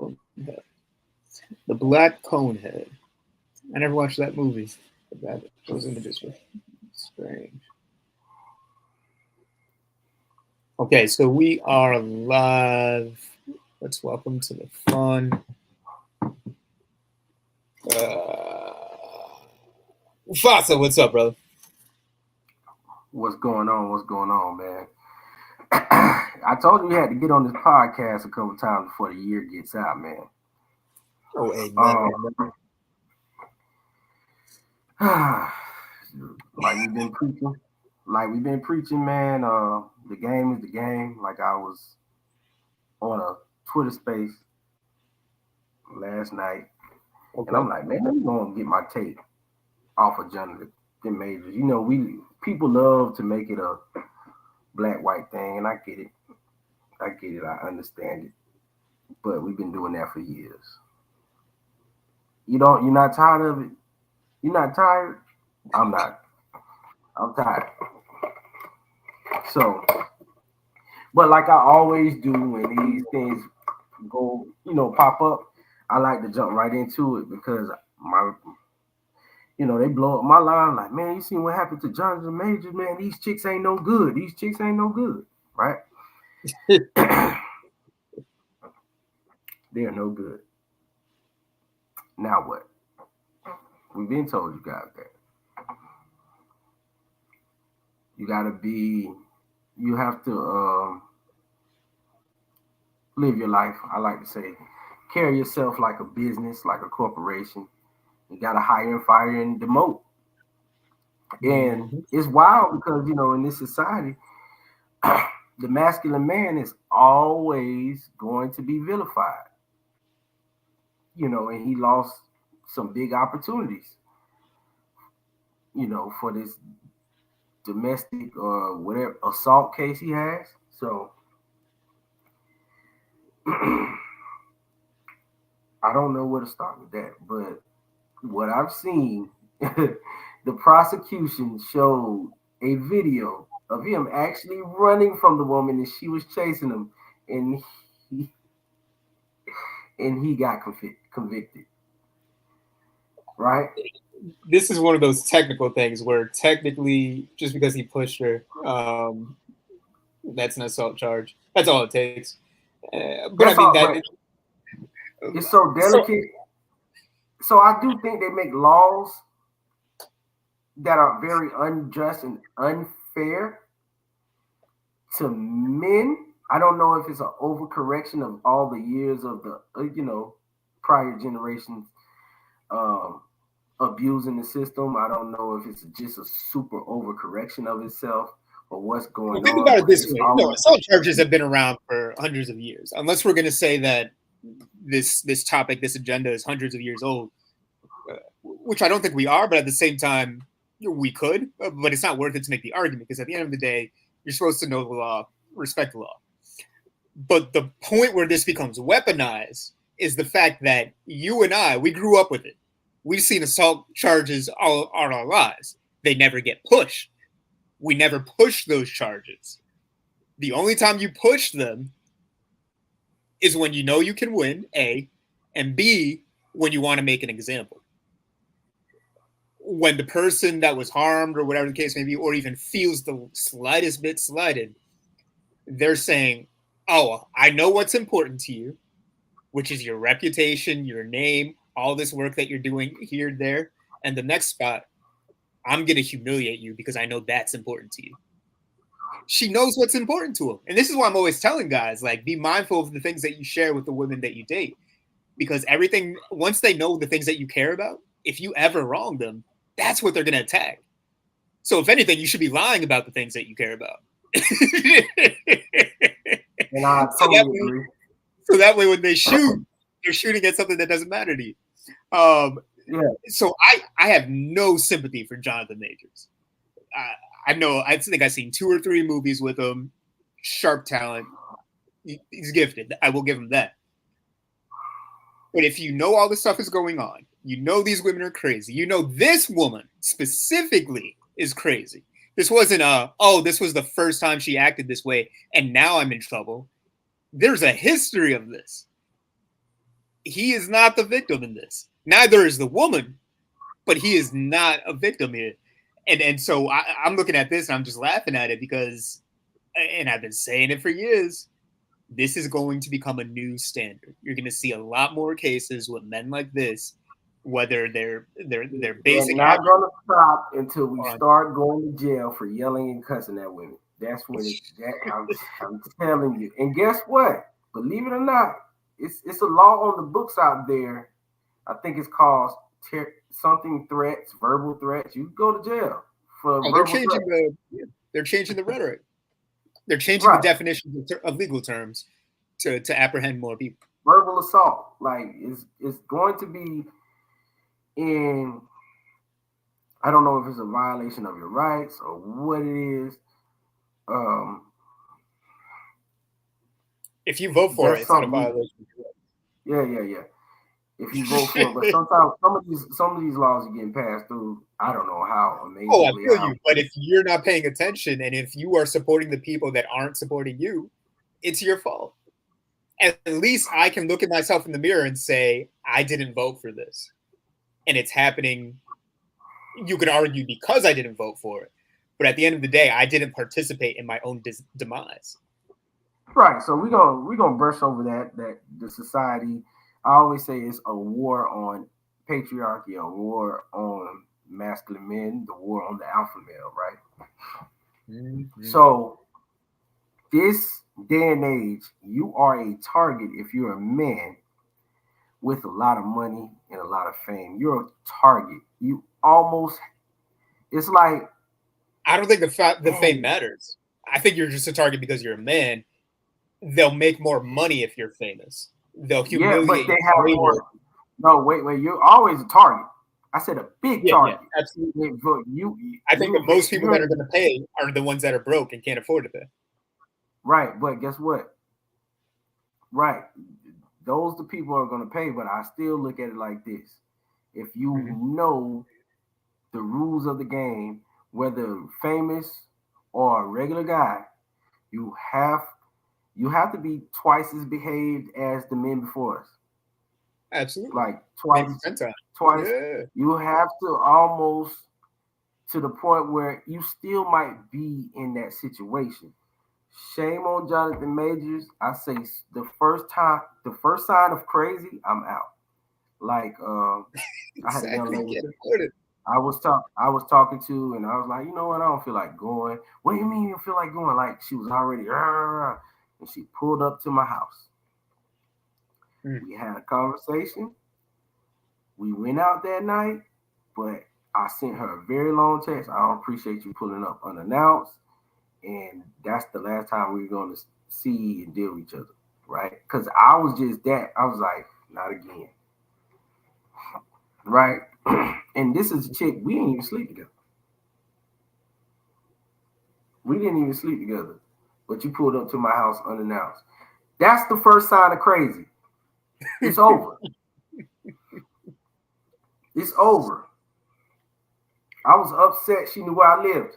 Conehead. The Black Conehead. I never watched that movie. But those images were strange. Okay, so we are live. Let's welcome to the fun. Mufasa, what's up, brother? What's going on? What's going on, man? I told you had to get on this podcast a couple times before the year gets out, man. Oh, hey, like we've been preaching, man. The game is the game. Like I was on a Twitter space last night, and I'm like, man, I'm gonna get my take off of Jonathan Majors. You know, people love to make it a black-white thing, and I get it. I understand it. But we've been doing that for years. You're not tired of it? You're not tired? I'm not. I'm tired. So, but like I always do when these things go, pop up, I like to jump right into it because they blow up my line like, man, you seen what happened to Jonathan Majors, man? These chicks ain't no good. Right? They are no good. Now what? We've been told you guys that. You have to live your life. I like to say, carry yourself like a business, like a corporation. You got to hire and fire and demote. And it's wild because, in this society, the masculine man is always going to be vilified. And he lost some big opportunities, for this domestic or whatever assault case he has. So I don't know where to start with that, but what I've seen, the prosecution showed a video of him actually running from the woman and she was chasing him, and he got convicted. Right? This is one of those technical things where technically, just because he pushed her, that's an assault charge. That's all it takes. But it's so delicate. So I do think they make laws that are very unjust and unfair to men. I don't know if it's an overcorrection of all the years of the prior generations abusing the system. I don't know if it's just a super overcorrection of itself or what's going on. Think about it this way: assault charges have been around for hundreds of years. Unless we're going to say that this topic, this agenda, is hundreds of years old, which I don't think we are. But at the same time, we could. But it's not worth it to make the argument because at the end of the day, you're supposed to know the law, respect the law. But the point where this becomes weaponized is the fact that you and I, we grew up with it. We've seen assault charges all our lives. They never get pushed. We never push those charges. The only time you push them is when you know you can win, A, and B, when you want to make an example. When the person that was harmed or whatever the case may be, or even feels the slightest bit slighted, they're saying, oh, I know what's important to you, which is your reputation, your name, all this work that you're doing here, there, and the next spot, I'm going to humiliate you because I know that's important to you. She knows what's important to him. And this is why I'm always telling guys, like, be mindful of the things that you share with the women that you date. Because everything, once they know the things that you care about, if you ever wrong them, that's what they're going to attack. So if anything, you should be lying about the things that you care about. And I totally agree. So that way when they shoot, they're shooting at something that doesn't matter to you. So I have no sympathy for Jonathan Majors. I think I've seen 2 or 3 movies with him. Sharp talent. He's gifted. I will give him that. But if you know all this stuff is going on, you know these women are crazy. You know this woman specifically is crazy. This wasn't this was the first time she acted this way and now I'm in trouble. There's a history of this. he is not the victim in this. Neither is the woman, but he is not a victim here. And so I'm looking at this and I'm just laughing at it because, and I've been saying it for years, this is going to become a new standard. You're going to see a lot more cases with men like this, whether they're They're basing not going to stop until we on, start going to jail for yelling and cussing at women. That's when I'm telling you. And guess what? Believe it or not, it's a law on the books out there. I think it's called something threats, verbal threats. You go to jail for oh, verbal threats. they're changing the rhetoric. They're changing the Right. definitions of legal terms to apprehend more people. Verbal assault, like it's going to be in. I don't know if it's a violation of your rights or what it is. If you vote for it, That's it's not a something. violation. Yeah. If you vote for it, but sometimes some of these laws are getting passed through. I don't know how amazingly. Oh, I feel you. But if you're not paying attention and if you are supporting the people that aren't supporting you, it's your fault. At least I can look at myself in the mirror and say, I didn't vote for this. And it's happening, you could argue, because I didn't vote for it. But at the end of the day, I didn't participate in my own demise. Right. So we're gonna brush over that the society. I always say it's a war on patriarchy, a war on masculine men, the war on the alpha male, right? Mm-hmm. So this day and age, you are a target if you're a man with a lot of money and a lot of fame. You're a target. You almost, it's like, I don't think the fame matters. I think you're just a target because you're a man. They'll make more money if you're famous. They'll humiliate but they have more. No, wait. You're always a target. I said a big target. Yeah, absolutely. I think that most people that are going to pay are the ones that are broke and can't afford to pay. Right, but guess what? Right, those the people are going to pay. But I still look at it like this: if you know the rules of the game, whether famous or a regular guy, you have to be twice as behaved as the men before us. Absolutely. Like twice. Yeah. You have to almost to the point where you still might be in that situation. Shame on Jonathan Majors. I say the first sign of crazy, I'm out. Like I had a young lady I was talking to, and I was like, you know what? I don't feel like going. What do you mean you feel like going? Like she was already, and she pulled up to my house. We had a conversation. We went out that night, but I sent her a very long text. I don't appreciate you pulling up unannounced, and that's the last time we were going to see and deal with each other, right? Because I was just that. I was like, not again, right? And this is a chick. We didn't even sleep together. But you pulled up to my house unannounced. That's the first sign of crazy. It's over. It's over. I was upset she knew where I lived.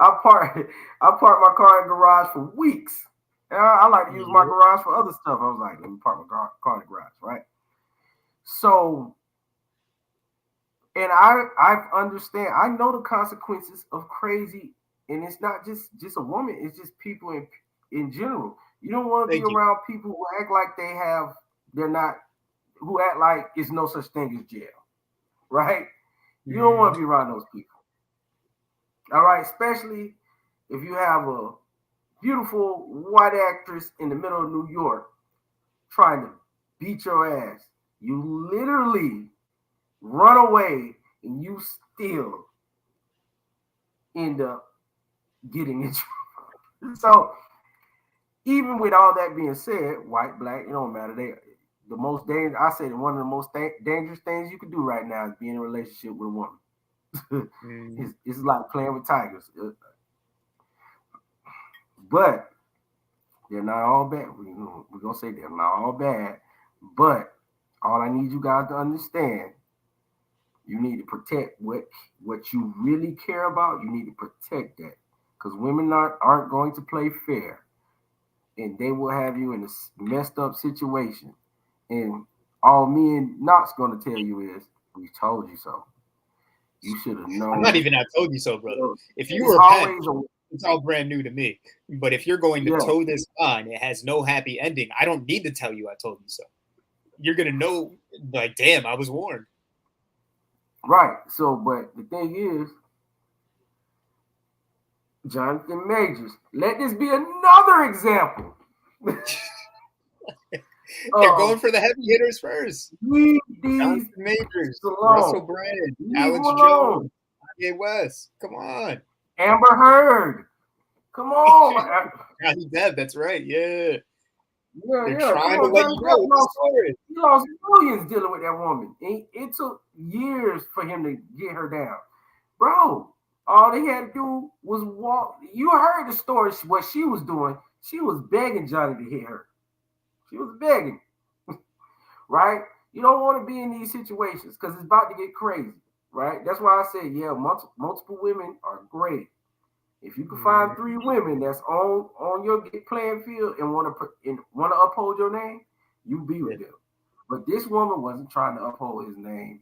I parked my car in the garage for weeks. I like to use my garage for other stuff. I was like, let me park my car in the garage, right? So, and I understand. I know the consequences of crazy, and it's not just a woman. It's just people in general. You don't want to be around people who act like who act like it's no such thing as jail, right? You don't want to be around those people. All right, especially if you have a beautiful white actress in the middle of New York trying to beat your ass. You literally run away and you still end up getting in trouble. So even with all that being said, white, black, it don't matter. The most dangerous, I say that one of the most dangerous things you can do right now is be in a relationship with a woman. It's like playing with tigers. But they're not all bad. We're going to say they're not all bad. But all I need you guys to understand, you need to protect what you really care about. You need to protect that. Because women aren't going to play fair. and they will have you in a messed up situation. And all me and Knox going to tell you is, we told you so. You should have known. I'm not even I told you so, brother. If you It's repent, always it's all brand new to me. But if you're going to toe this line, it has no happy ending. I don't need to tell you I told you so. You're going to know, like, damn, I was warned. Right. So, but the thing is, Jonathan Majors, let this be another example. They're going for the heavy hitters first. Jonathan Majors, Russell Brand, Alex Jones, Kanye West. Come on. Amber Heard. Come on. Johnny Depp, that's right. Yeah. They're trying to let you know. He lost millions dealing with that woman. It took years for him to get her down. Bro, all they had to do was walk. You heard the story, what she was doing. She was begging Johnny to hit her. She was begging. Right? You don't want to be in these situations because it's about to get crazy. Right? That's why I said, yeah, multiple women are great. If you can find 3 women that's on your playing field and want to uphold your name, you be with them. But this woman wasn't trying to uphold his name,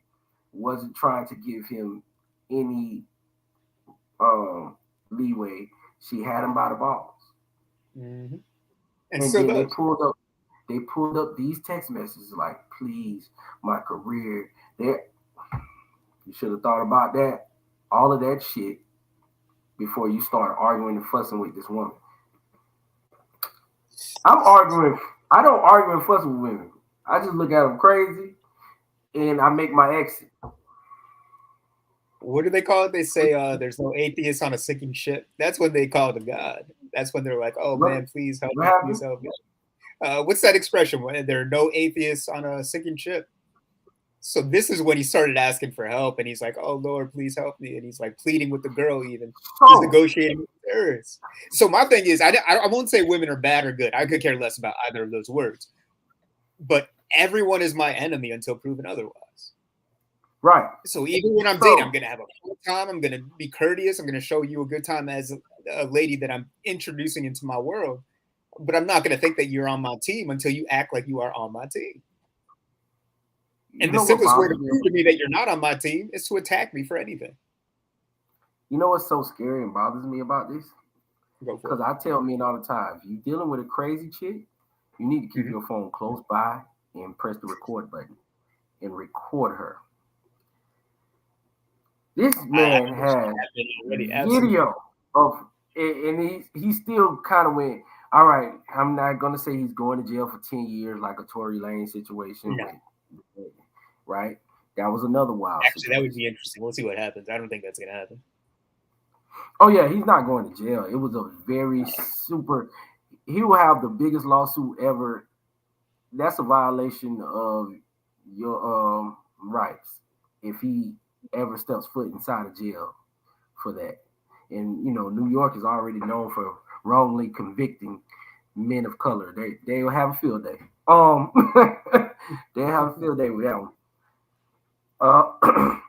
wasn't trying to give him any leeway. She had him by the balls. Mm-hmm. And then they pulled up these text messages like, please, my career. You should have thought about that, all of that shit, before you start arguing and fussing with this woman. I don't argue and fuss with women. I just look at them crazy and I make my exit. What do they call it? They say there's no atheist on a sinking ship. That's when they call the God. That's when they're like, oh, man, please help me. Please help me. What's that expression? When there are no atheists on a sinking ship? So this is when he started asking for help, and he's like, "Oh Lord, please help me!" And he's like pleading with the girl, even he's negotiating with terrorists. So my thing is, I won't say women are bad or good. I could care less about either of those words. But everyone is my enemy until proven otherwise. Right. So even when I'm dating, I'm gonna have a good time. I'm gonna be courteous. I'm gonna show you a good time as a lady that I'm introducing into my world. But I'm not gonna think that you're on my team until you act like you are on my team. And the simplest way to prove to me that you're not on my team is to attack me for anything. You know what's so scary and bothers me about this? Because I tell men all the time, if you're dealing with a crazy chick, you need to keep your phone close by and press the record button and record her. This man had video of, and he still kind of went, all right, I'm not going to say he's going to jail for 10 years like a Tory Lane situation. No. Right? That was another wild situation. That would be interesting. We'll see what happens. I don't think that's going to happen. Oh, yeah, he's not going to jail. It was a very he will have the biggest lawsuit ever. That's a violation of your rights if he ever steps foot inside of jail for that. And, New York is already known for wrongly convicting men of color. They'll have a field day. They'll have a field day with that one.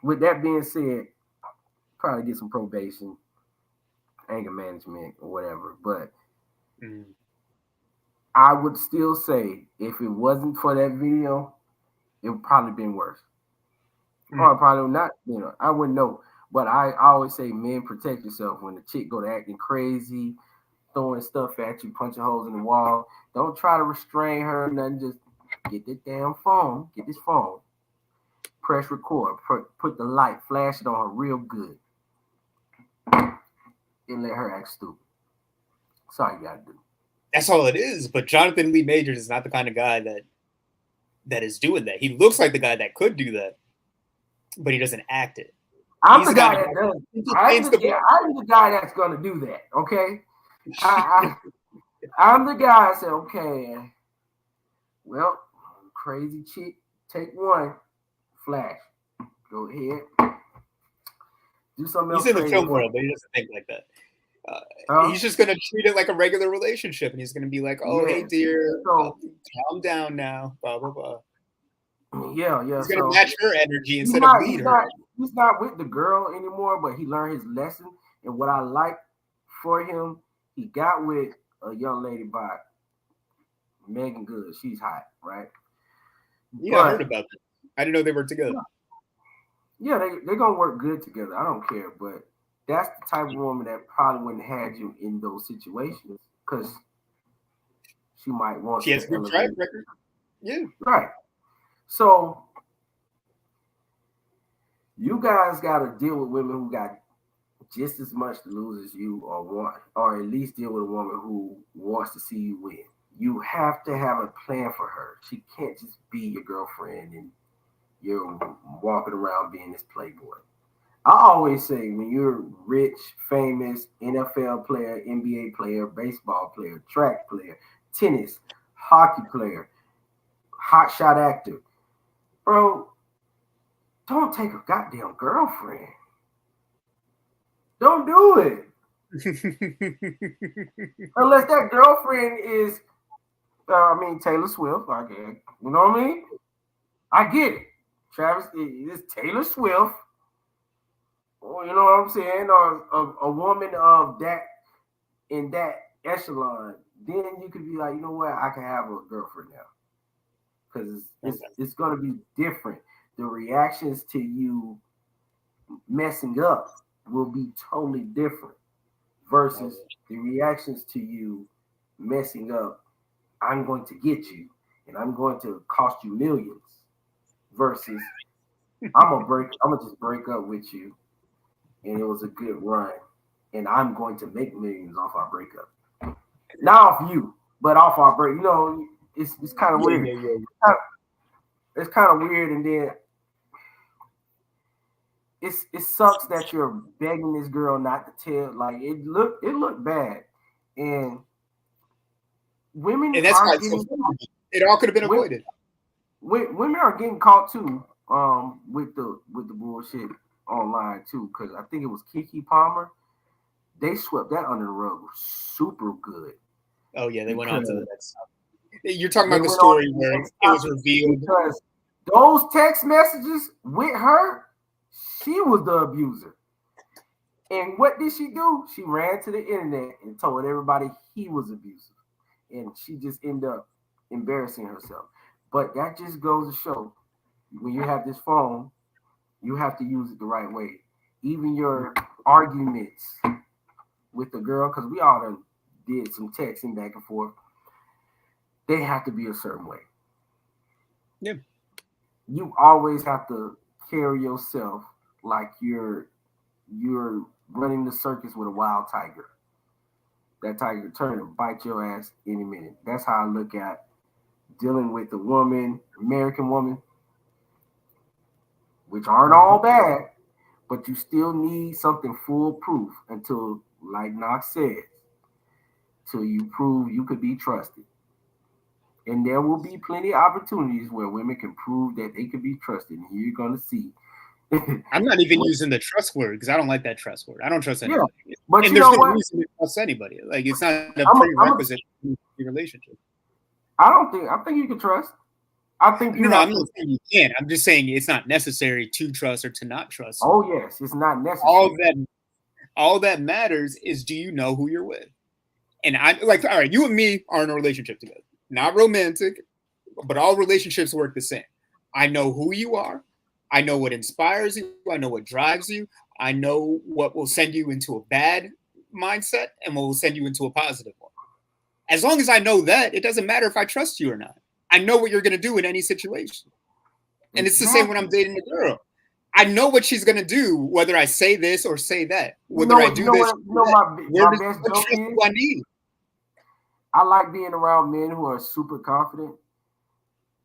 With that being said, probably get some probation, anger management, or whatever. But I would still say if it wasn't for that video, it would probably been worse. Or probably not, I wouldn't know. But I always say, men, protect yourself. When the chick go to acting crazy, throwing stuff at you, punching holes in the wall, don't try to restrain her or nothing. Just get this damn phone, get this phone, press record, put the light, flash it on her real good, and let her act stupid. That's all you gotta do. That's all it is. But Jonathan Lee Majors is not the kind of guy that is doing that. He looks like the guy that could do that, but he doesn't act it. I'm the guy that does. I'm the guy that's gonna do that. Okay, I'm the guy that said, okay, well, crazy chick, take one, flash, go ahead, do something else. He's in the film world, but he doesn't think like that. He's just gonna treat it like a regular relationship, and he's gonna be like, "Oh, hey, dear, calm down now." Blah blah blah. Yeah. He's gonna match her energy instead of lead her. He's not with the girl anymore, but he learned his lesson. And what I like for him, he got with a young lady by Megan Good. She's hot, right? Yeah, I heard about that. I didn't know they were together. Yeah, they're gonna work good together. I don't care, but that's the type of woman that probably wouldn't have you in those situations because she might want She has to a good track elevate. record. Yeah. Right. So you guys got to deal with women who got just as much to lose as you, or at least deal with a woman who wants to see you win. You have to have a plan for her. She can't just be your girlfriend and you're walking around being this playboy. I always say when you're rich, famous, NFL player, NBA player, baseball player, track player, tennis, hockey player, hot shot actor, bro, don't take a goddamn girlfriend. Don't do it. Unless that girlfriend is, Taylor Swift. I get it. You know what I mean? I get it. Travis is Taylor Swift. Or, you know what I'm saying? Or a woman of that, in that echelon. Then you could be like, you know what? I can have a girlfriend now. Because it's going to be different. The reactions to you messing up will be totally different versus the reactions to you messing up. I'm going to get you and I'm going to cost you millions versus I'm gonna just break up with you and it was a good run and I'm going to make millions off our breakup. Not off you, but off our break. You know, it's kind of weird. Yeah. It's kind of weird, and then it sucks that you're begging this girl not to tell. Like it looked bad, and women and that's are why getting. It all could have been avoided. Women are getting caught too, with the bullshit online too. Because I think it was Keke Palmer. They swept that under the rug super good. Oh yeah, they went on to the next stuff. You're talking about the story where it was revealed because those text messages with her, she was the abuser. And what did she do? She ran to the internet and told everybody he was abusive. And she just ended up embarrassing herself. But that just goes to show when you have this phone, you have to use it the right way. Even your arguments with the girl, because we all done did some texting back and forth, they have to be a certain way. Yeah. You always have to carry yourself like you're running the circus with a wild tiger. That tiger turn and bite your ass any minute. That's how I look at dealing with the woman, American woman, which aren't all bad, but you still need something foolproof until, like Knox says, till you prove you could be trusted. And there will be plenty of opportunities where women can prove that they can be trusted. And you're going to see. I'm not even using the trust word because I don't like that trust word. I don't trust anybody. Yeah, but and you there's know no what? reason to trust anybody. Like it's not a prerequisite in your relationship. I think you can trust. I think you I'm not saying you can't. I'm just saying it's not necessary to trust or to not trust. Oh yes, it's not necessary. All that matters is, do you know who you're with? And I'm like, all right, you and me are in a relationship together. Not romantic, but all relationships work the same. I know who you are. I know what inspires you. I know what drives you. I know what will send you into a bad mindset and what will send you into a positive one. As long as I know that, it doesn't matter if I trust you or not. I know what you're going to do in any situation. And it's the same when I'm dating a girl. I know what she's going to do, whether I say this or say that. Whether I do this, my best joke is, I need. I like being around men who are super confident,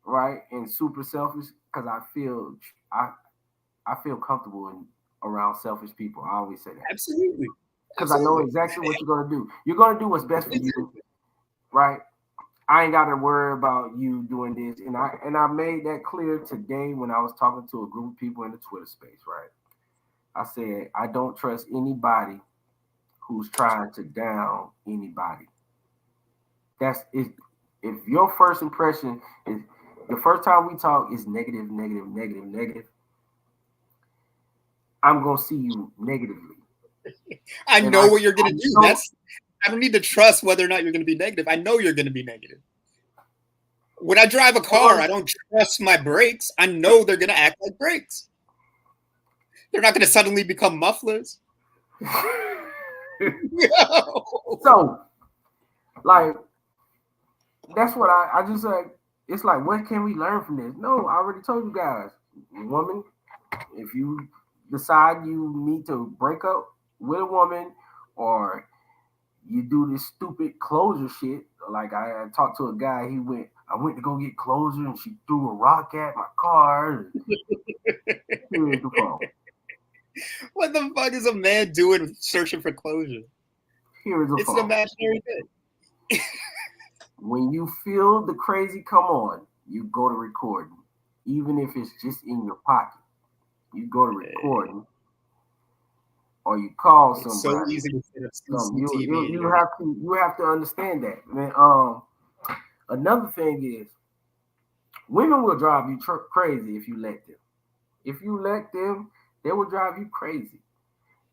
right, and super selfish because I feel comfortable around selfish people. I always say that. Absolutely. Because I know exactly what you're gonna do. You're gonna do what's best for you, right? I ain't got to worry about you doing this, and I made that clear today when I was talking to a group of people in the Twitter space, right? I said I don't trust anybody who's trying to down anybody. That's it. If your first impression is the first time we talk is negative, I'm gonna see you negatively. I know what you're gonna do. I don't need to trust whether or not you're gonna be negative. I know you're gonna be negative. When I drive a car, I don't trust my brakes. I know they're gonna act like brakes. They're not gonna suddenly become mufflers. So, like, that's what I just like. It's like, what can we learn from this? No, I already told you guys, woman, if you decide you need to break up with a woman or you do this stupid closure shit, like I talked to a guy, I went to go get closure and she threw a rock at my car. Here's the phone. What the fuck is a man doing searching for closure? Here's the It's phone. an imaginary thing. When you feel the crazy come on, you go to recording. Even if it's just in your pocket. You go to recording or you call somebody. It's so easy to set up CCTV. You have to understand that, man. Another thing is women will drive you crazy if you let them. If you let them, they will drive you crazy.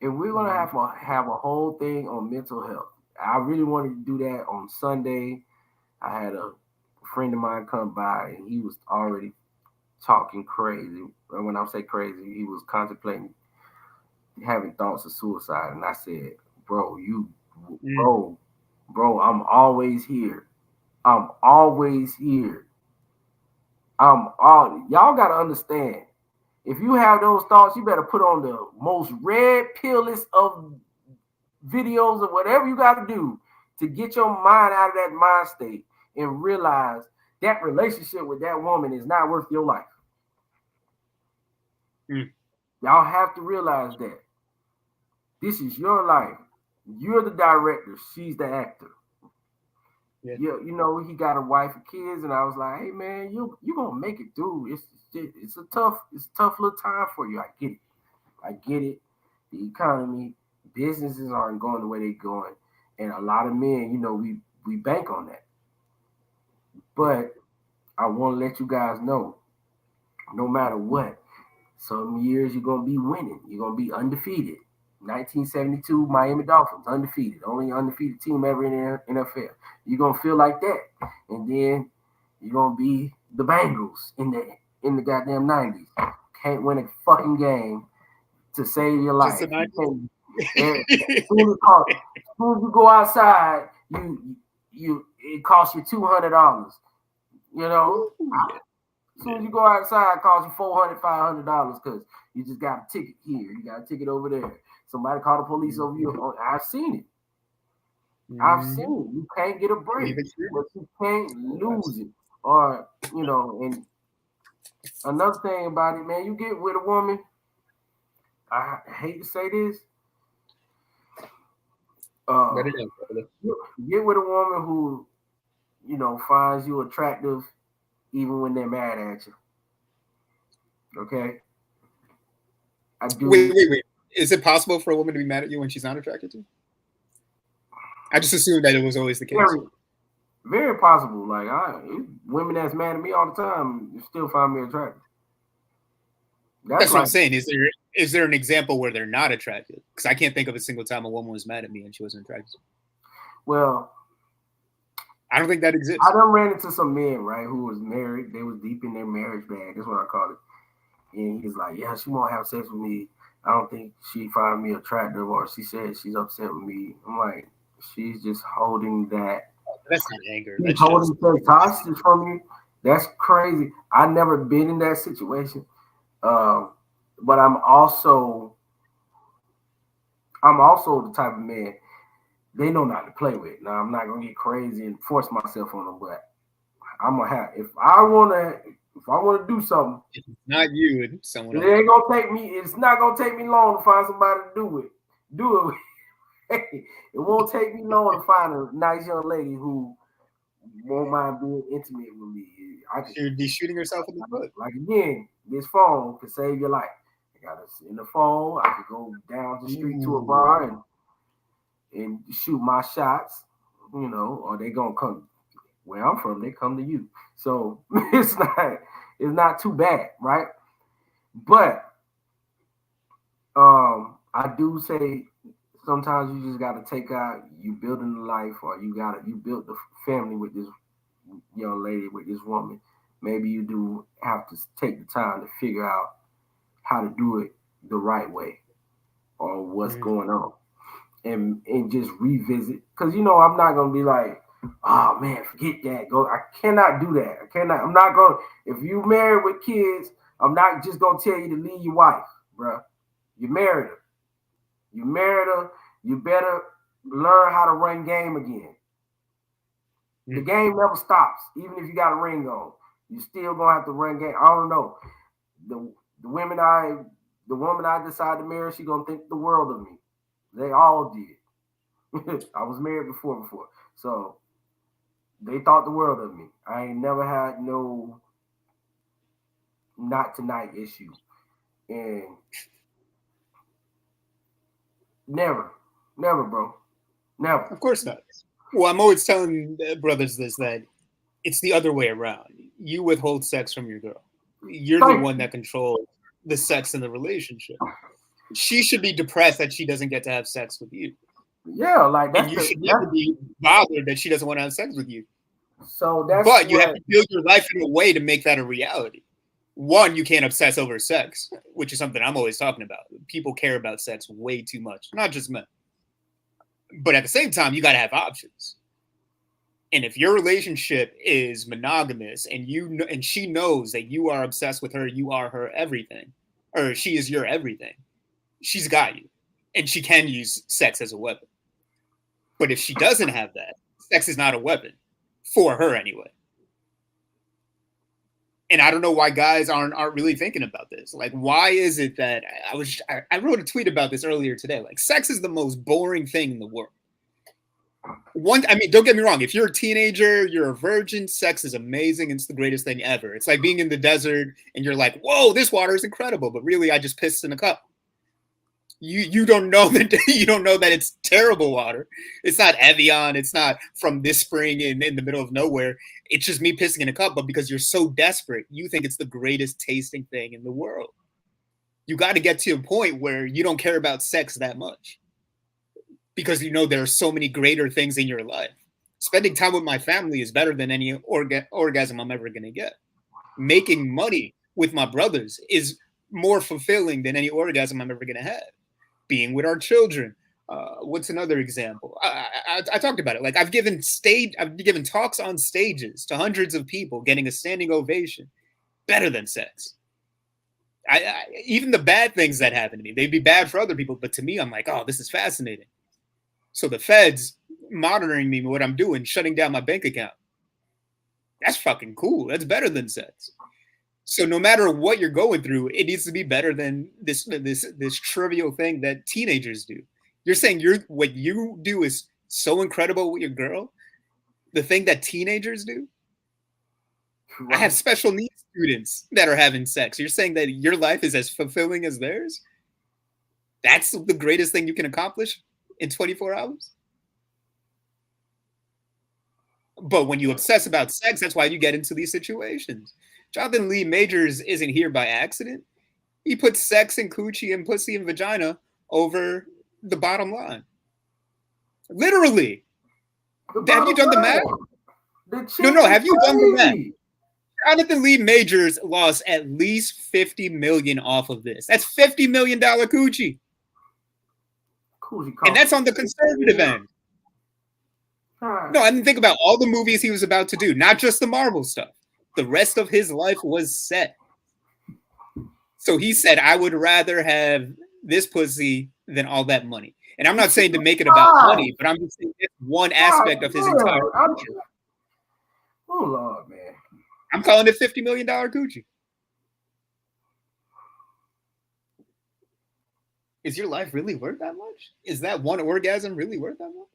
And we're gonna have a whole thing on mental health. I really wanted to do that on Sunday. I had a friend of mine come by and he was already talking crazy. And when I say crazy, he was contemplating having thoughts of suicide. And I said, bro, I'm always here. I'm always here. Y'all gotta understand. If you have those thoughts, you better put on the most red pill list of videos or whatever you got to do to get your mind out of that mind state and realize that relationship with that woman is not worth your life. Y'all have to realize that. This is your life. You're the director. She's the actor. Yeah. You know, he got a wife and kids, and I was like, hey man, you gonna make it through. It's a tough little time for you. I get it. The economy, businesses aren't going the way they're going. And a lot of men, you know, we bank on that. But I want to let you guys know, no matter what, some years you're going to be winning. You're going to be undefeated. 1972 Miami Dolphins, undefeated. Only undefeated team ever in the NFL. You're going to feel like that. And then you're going to be the Bengals in the goddamn 90s. Can't win a fucking game to save your life. As soon as you go outside, it costs you $200. You know, as soon as you go outside, it costs you $400, $500 because you just got a ticket here, you got a ticket over there. Somebody called the police over you. I've seen it. I've seen it. You can't get a break, but you can't lose it. Or, you know, and another thing about it, man, you get with a woman. I hate to say this. Get with a woman who, you know, finds you attractive even when they're mad at you. Okay? I do. Wait. Is it possible for a woman to be mad at you when she's not attracted to you? I just assumed that it was always the case. Very, very possible. Like, women that's mad at me all the time still find me attractive. That's what I'm saying. Is there an example where they're not attracted? Because I can't think of a single time a woman was mad at me and she wasn't attracted. Well, I don't think that exists. I done ran into some men, right, who was married. They was deep in their marriage bag. That's what I call it. And he's like, yeah, she won't have sex with me. I don't think she find me attractive, or she said she's upset with me. I'm like, she's just holding that. That's not anger. She's holding that hostage from you. That's crazy. I've never been in that situation. But I'm also the type of man they know not to play with. Now I'm not gonna get crazy and force myself on them, but I'm gonna have if I wanna do something. If it's not you, it's someone else. It's not gonna take me long to find somebody to do it. It won't take me long to find a nice young lady who won't mind being intimate with me. She'd be shooting herself in the foot. Like again, this phone can save your life. I got it in the phone. I could go down the street to a bar and shoot my shots, you know, or they gonna come where I'm from. They come to you, so it's not too bad, right? But I do say sometimes you just got to take out you building a life, or you built the family with this young lady, with this woman, maybe you do have to take the time to figure out how to do it the right way or what's going on. And just revisit, because I'm not gonna be like, oh man, forget that. I cannot do that. I'm not gonna. If you married with kids, I'm not just gonna tell you to leave your wife, bro. You married her. You better learn how to run game again. The game never stops, even if you got a ring on. You still gonna have to run game. I don't know. The woman I decided to marry, she gonna think the world of me. They all did. I was married before. So they thought the world of me. I ain't never had no not tonight issue. And never, bro. Never. Of course not. Well, I'm always telling brothers this, that it's the other way around. You withhold sex from your girl. You're the one that controls the sex in the relationship. She should be depressed that she doesn't get to have sex with you. Yeah, like and you should never be bothered that she doesn't want to have sex with you. So but you have to build your life in a way to make that a reality. One, you can't obsess over sex, which is something I'm always talking about. People care about sex way too much, not just men. But at the same time, you got to have options. And if your relationship is monogamous and she knows that you are obsessed with her, you are her everything, or she is your everything, she's got you. And she can use sex as a weapon. But if she doesn't have that, sex is not a weapon for her anyway. And I don't know why guys aren't really thinking about this. Like, why is it that I wrote a tweet about this earlier today? Like, sex is the most boring thing in the world. Don't get me wrong. If you're a teenager, you're a virgin, sex is amazing. It's the greatest thing ever. It's like being in the desert and you're like, whoa, this water is incredible. But really, I just pissed in a cup. You don't know that it's terrible water. It's not Evian. It's not from this spring in the middle of nowhere. It's just me pissing in a cup. But because you're so desperate, you think it's the greatest tasting thing in the world. You got to get to a point where you don't care about sex that much, because there are so many greater things in your life. Spending time with my family is better than any orgasm I'm ever going to get. Making money with my brothers is more fulfilling than any orgasm I'm ever going to have. Being with our children. What's another example? I talked about it. Like, I've given talks on stages to hundreds of people, getting a standing ovation. Better than sex. Even the bad things that happen to me, they'd be bad for other people, but to me, I'm like, oh, this is fascinating. So the feds monitoring me, what I'm doing, shutting down my bank account. That's fucking cool. That's better than sex. So no matter what you're going through, it needs to be better than this trivial thing that teenagers do. You're saying what you do is so incredible with your girl. The thing that teenagers do. Right. I have special needs students that are having sex. You're saying that your life is as fulfilling as theirs? That's the greatest thing you can accomplish in 24 hours? But when you obsess about sex, that's why you get into these situations. Jonathan Lee Majors isn't here by accident. He puts sex and coochie and pussy and vagina over the bottom line. Literally. Have you done the math? No. Have you done the math? Jonathan Lee Majors lost at least $50 million off of this. That's $50 million coochie. And that's on the conservative end. No, I didn't think about all the movies he was about to do, not just the Marvel stuff. The rest of his life was set. So he said, I would rather have this pussy than all that money. And I'm not saying to make it about money, but I'm just saying it's one aspect of his entire future. Oh, Lord, man. I'm calling it $50 million coochie. Is your life really worth that much? Is that one orgasm really worth that much?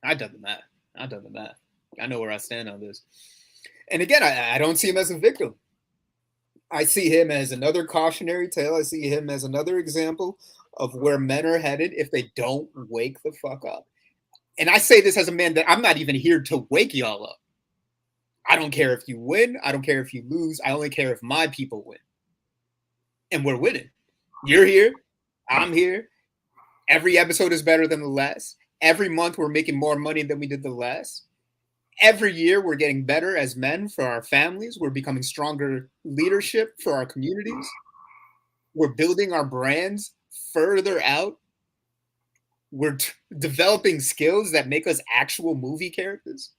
I've done the math. I know where I stand on this. And again, I don't see him as a victim. I see him as another cautionary tale. I see him as another example of where men are headed if they don't wake the fuck up. And I say this as a man that I'm not even here to wake y'all up. I don't care if you win. I don't care if you lose. I only care if my people win. And we're winning. You're here. I'm here. Every episode is better than the last. Every month we're making more money than we did the last. Every year we're getting better as men for our families. We're becoming stronger leadership for our communities. We're building our brands further out. We're developing skills that make us actual movie characters.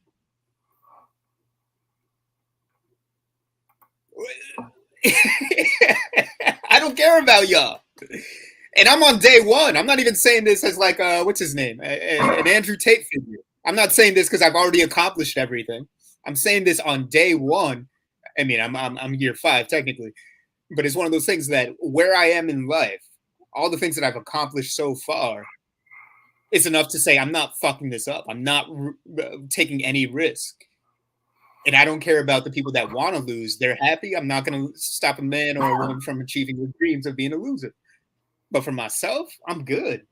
I don't care about y'all. And I'm on day one. I'm not even saying this as like, what's his name? An Andrew Tate figure. I'm not saying this because I've already accomplished everything. I'm saying this on day one. I mean, I'm year 5 technically, but it's one of those things that where I am in life, all the things that I've accomplished so far, it's enough to say I'm not fucking this up. I'm not taking any risk. And I don't care about the people that want to lose. They're happy. I'm not going to stop a man or a woman from achieving their dreams of being a loser. But for myself, I'm good.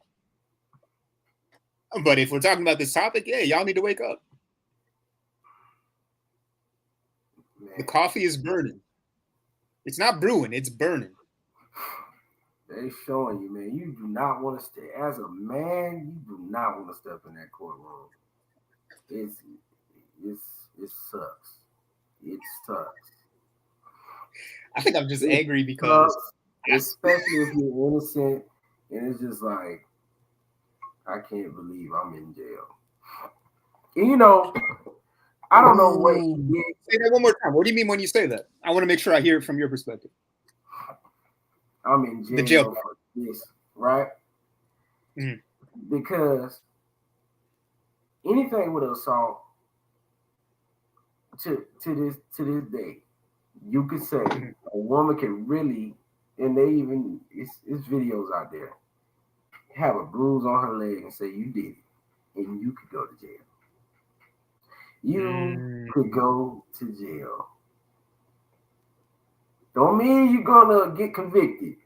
But if we're talking about this topic, yeah, y'all need to wake up. Man. The coffee is burning. It's not brewing, it's burning. They're showing you, man, you do not want to stay. As a man, you do not want to step in that courtroom. It sucks. It sucks. I think I'm just angry because... especially if you're innocent, and it's just like, I can't believe I'm in jail. And you know, I don't know what he did. Say that one more time. What do you mean when you say that? I want to make sure I hear it from your perspective. I'm in jail for this, right? Mm-hmm. Because anything with assault to this day, you could say a woman can really, and they even it's videos out there, have a bruise on her leg and say you did it, and you could go to jail. You could go to jail. Don't mean you're gonna get convicted,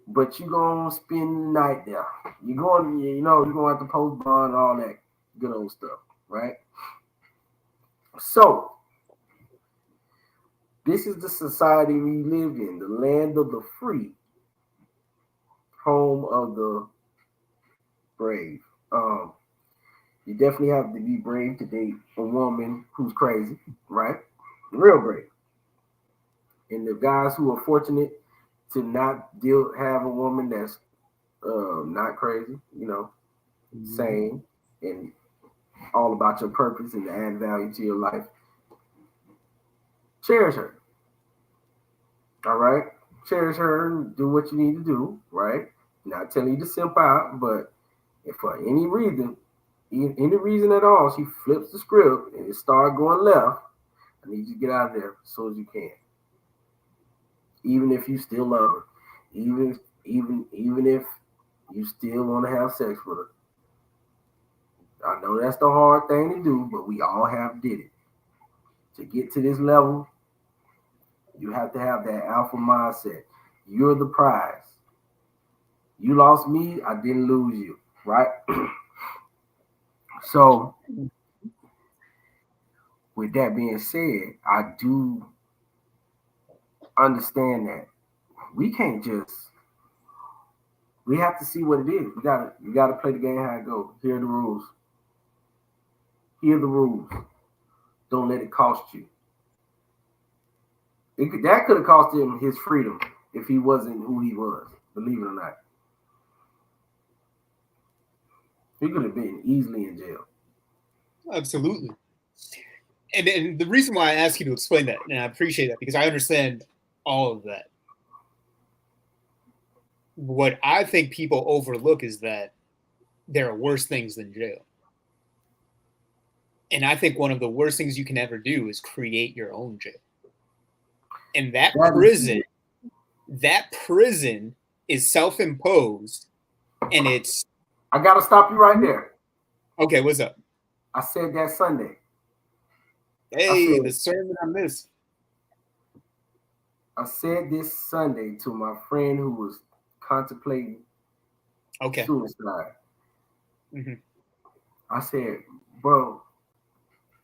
but you're gonna spend the night there. You're gonna have to post bond, all that good old stuff, right? So this is the society we live in, the land of the free, home of the brave. You definitely have to be brave to date a woman who's crazy, right? Real brave. And the guys who are fortunate to not have a woman that's not crazy, sane and all about your purpose and to add value to your life, cherish her. All right? Cherish her and do what you need to do, right? Not telling you to simp out, but if for any reason at all, she flips the script and it starts going left, I need you to get out of there as soon as you can. Even if you still love her, even if you still want to have sex with her. I know that's the hard thing to do, but we all have did it. To get to this level, you have to have that alpha mindset. You're the prize. You lost me, I didn't lose you, right? So, with that being said, I do understand that we can't just. We have to see what it is. You gotta play the game how it goes. Here are the rules. Here are the rules. Don't let it cost you. That could have cost him his freedom if he wasn't who he was. Believe it or not, he could have been easily in jail. Absolutely. And the reason why I ask you to explain that, and I appreciate that because I understand all of that. What I think people overlook is that there are worse things than jail. And I think one of the worst things you can ever do is create your own jail. And that prison is self-imposed, and it's... I got to stop you right there. Okay, what's up? I said that Sunday. Hey, the sermon I missed. I said this Sunday to my friend who was contemplating suicide. Mm-hmm. I said, bro,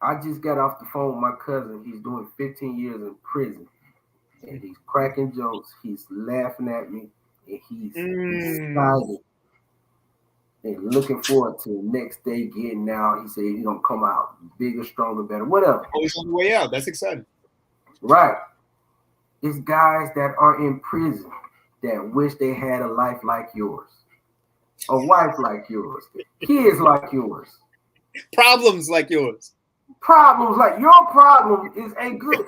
I just got off the phone with my cousin. He's doing 15 years in prison. And he's cracking jokes. He's laughing at me. And he's excited. and looking forward to the next day getting out. He said he's gonna come out bigger, stronger, better, whatever. Always on the way out. That's exciting. Right. It's guys that are in prison that wish they had a life like yours, a wife like yours, kids like yours, Problems like yours. problems like your problem is a good.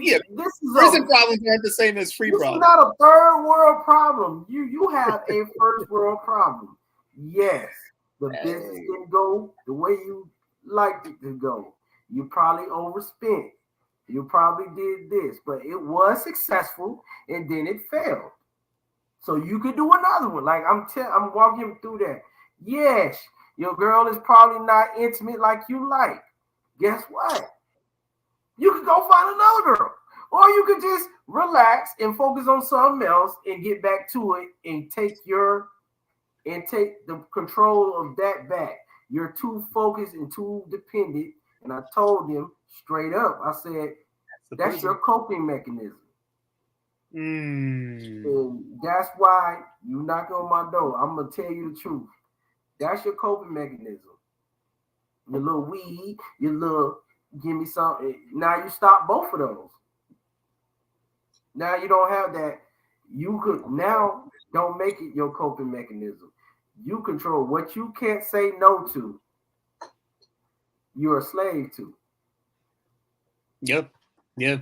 Yeah, This is prison problems aren't the same as free this problems. is not a third world problem. You have a first world problem. Yes, the business didn't go the way you liked it to go. You probably overspent. You probably did this, but it was successful and then it failed. So you could do another one. Like I'm walking him through that. Yes, your girl is probably not intimate like you like. Guess what? You could go find another girl. Or you could just relax and focus on something else and get back to it and take the control of that back. You're too focused and too dependent. And I told him straight up, I said, that's your coping mechanism. And that's why you knock on my door. I'm going to tell you the truth. That's your coping mechanism. Your little weed, your little give me something. Now you stop both of those. Now you don't have that. You could now don't make it your coping mechanism. You control what you can't say no to. You're a slave to. Yep. So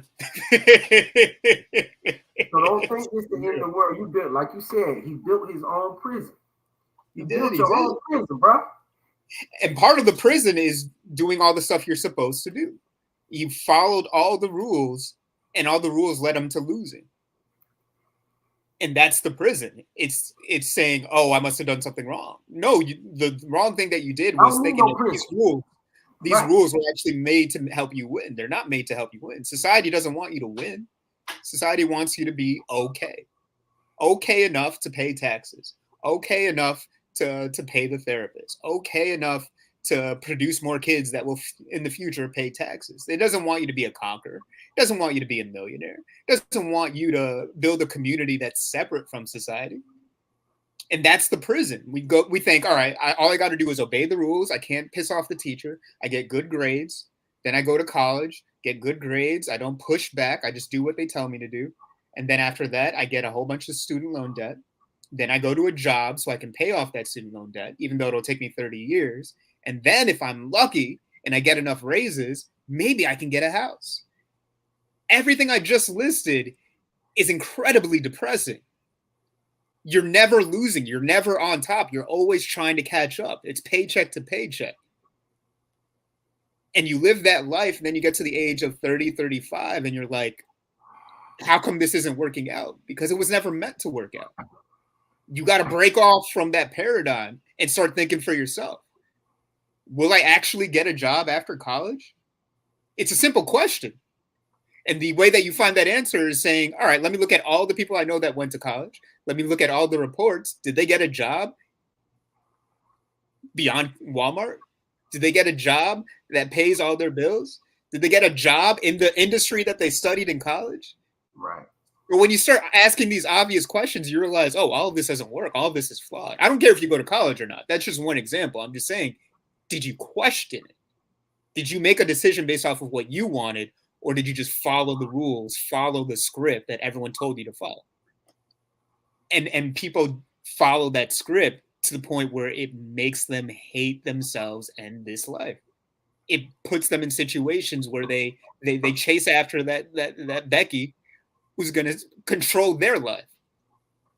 don't think it's the end of the world. You built, like you said, he built his own prison. You built your own prison, bro. And part of the prison is doing all the stuff you're supposed to do. You followed all the rules, and all the rules led him to losing. And that's the prison. It's saying, "Oh, I must have done something wrong." No, the wrong thing that you did was thinking that these rules. These rules were actually made to help you win. They're not made to help you win. Society doesn't want you to win. Society wants you to be okay. Okay enough to pay taxes. Okay enough to pay the therapist. Okay enough to produce more kids that will, in the future, pay taxes. It doesn't want you to be a conqueror. It doesn't want you to be a millionaire. It doesn't want you to build a community that's separate from society. And that's the prison. We think, all right, all I got to do is obey the rules. I can't piss off the teacher. I get good grades. Then I go to college, get good grades. I don't push back. I just do what they tell me to do. And then after that, I get a whole bunch of student loan debt. Then I go to a job so I can pay off that student loan debt, even though it'll take me 30 years. And then if I'm lucky and I get enough raises, maybe I can get a house. Everything I just listed is incredibly depressing. You're never losing. You're never on top. You're always trying to catch up. It's paycheck to paycheck. And you live that life, and then you get to the age of 30, 35, and you're like, how come this isn't working out? Because it was never meant to work out. You got to break off from that paradigm and start thinking for yourself. Will I actually get a job after college? It's a simple question. And the way that you find that answer is saying, all right, let me look at all the people I know that went to college. Let me look at all the reports. Did they get a job beyond Walmart? Did they get a job that pays all their bills? Did they get a job in the industry that they studied in college? Right. But when you start asking these obvious questions, you realize, oh, all of this doesn't work. All of this is flawed. I don't care if you go to college or not. That's just one example. I'm just saying, did you question it? Did you make a decision based off of what you wanted? Or did you just follow the rules, follow the script that everyone told you to follow? And people follow that script to the point where it makes them hate themselves and this life. It puts them in situations where they chase after that Becky who's going to control their life.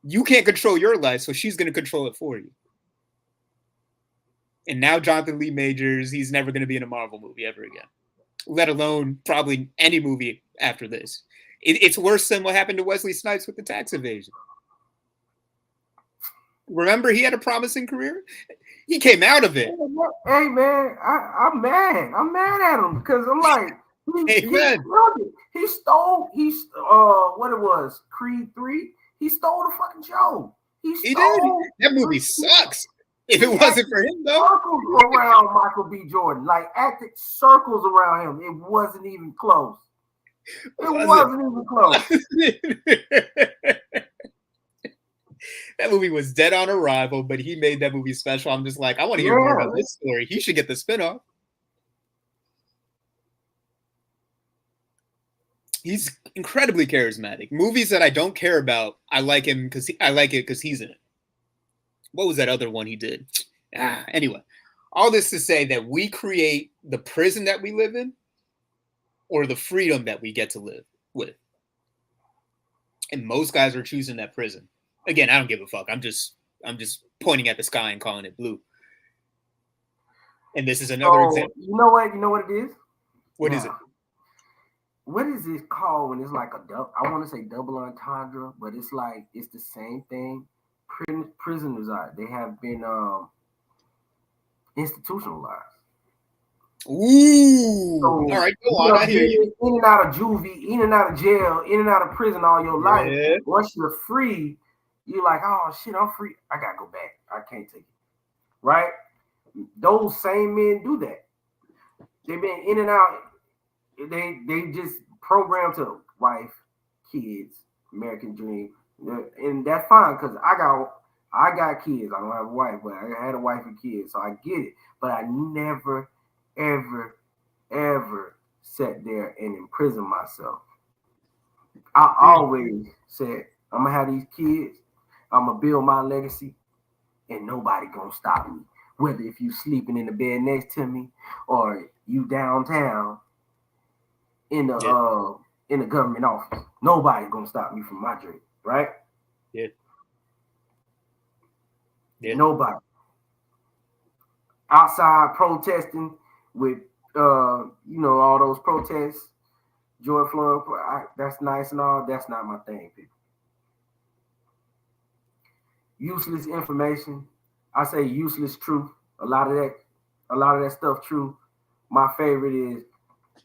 You can't control your life, so she's going to control it for you. And now Jonathan Lee Majors, he's never going to be in a Marvel movie ever again, let alone probably any movie after this. It's worse than what happened to Wesley Snipes with the tax evasion. Remember, he had a promising career. He came out of it. Hey man, I'm mad. I'm mad at him because I'm like, he stole. What it was, Creed 3. He stole the fucking show. He did. That movie sucks. If it wasn't for him, though. Circles around Michael B. Jordan, like acted circles around him. It wasn't even close. It wasn't even close. That movie was dead on arrival, but he made that movie special. I'm just like, I want to hear more about this story. He should get the spinoff. He's incredibly charismatic. Movies that I don't care about, I like him because I like it because he's in it. What was that other one he did? Anyway, all this to say that we create the prison that we live in, or the freedom that we get to live with. And most guys are choosing that prison. Again, I don't give a fuck. I'm just pointing at the sky and calling it blue. And this is another example. You know what? You know what it is? What is it? What is it called when it's like I want to say double entendre, but it's like it's the same thing. Prisoners they have been institutionalized. Ooh. So, all right, go on. I hear you. In and out of juvie, in and out of jail, in and out of prison all your life. Once you're free, you're like, oh shit, I'm free. I gotta go back. I can't take it. Right? Those same men do that. They've been in and out. They just programmed to wife, kids, American dream, and that's fine because I got kids. I don't have a wife, but I had a wife and kids, so I get it. But I never, ever sat there and imprisoned myself. I always said, I'm gonna have these kids, I'm gonna build my legacy, and nobody gonna stop me. Whether if you sleeping in the bed next to me or you downtown in the government office, nobody gonna stop me from my dream, right? Yeah. Nobody. Outside protesting with all those protests, George Floyd, that's nice and all. That's not my thing, people. Useless information. I say useless truth. A lot of that stuff true. My favorite is,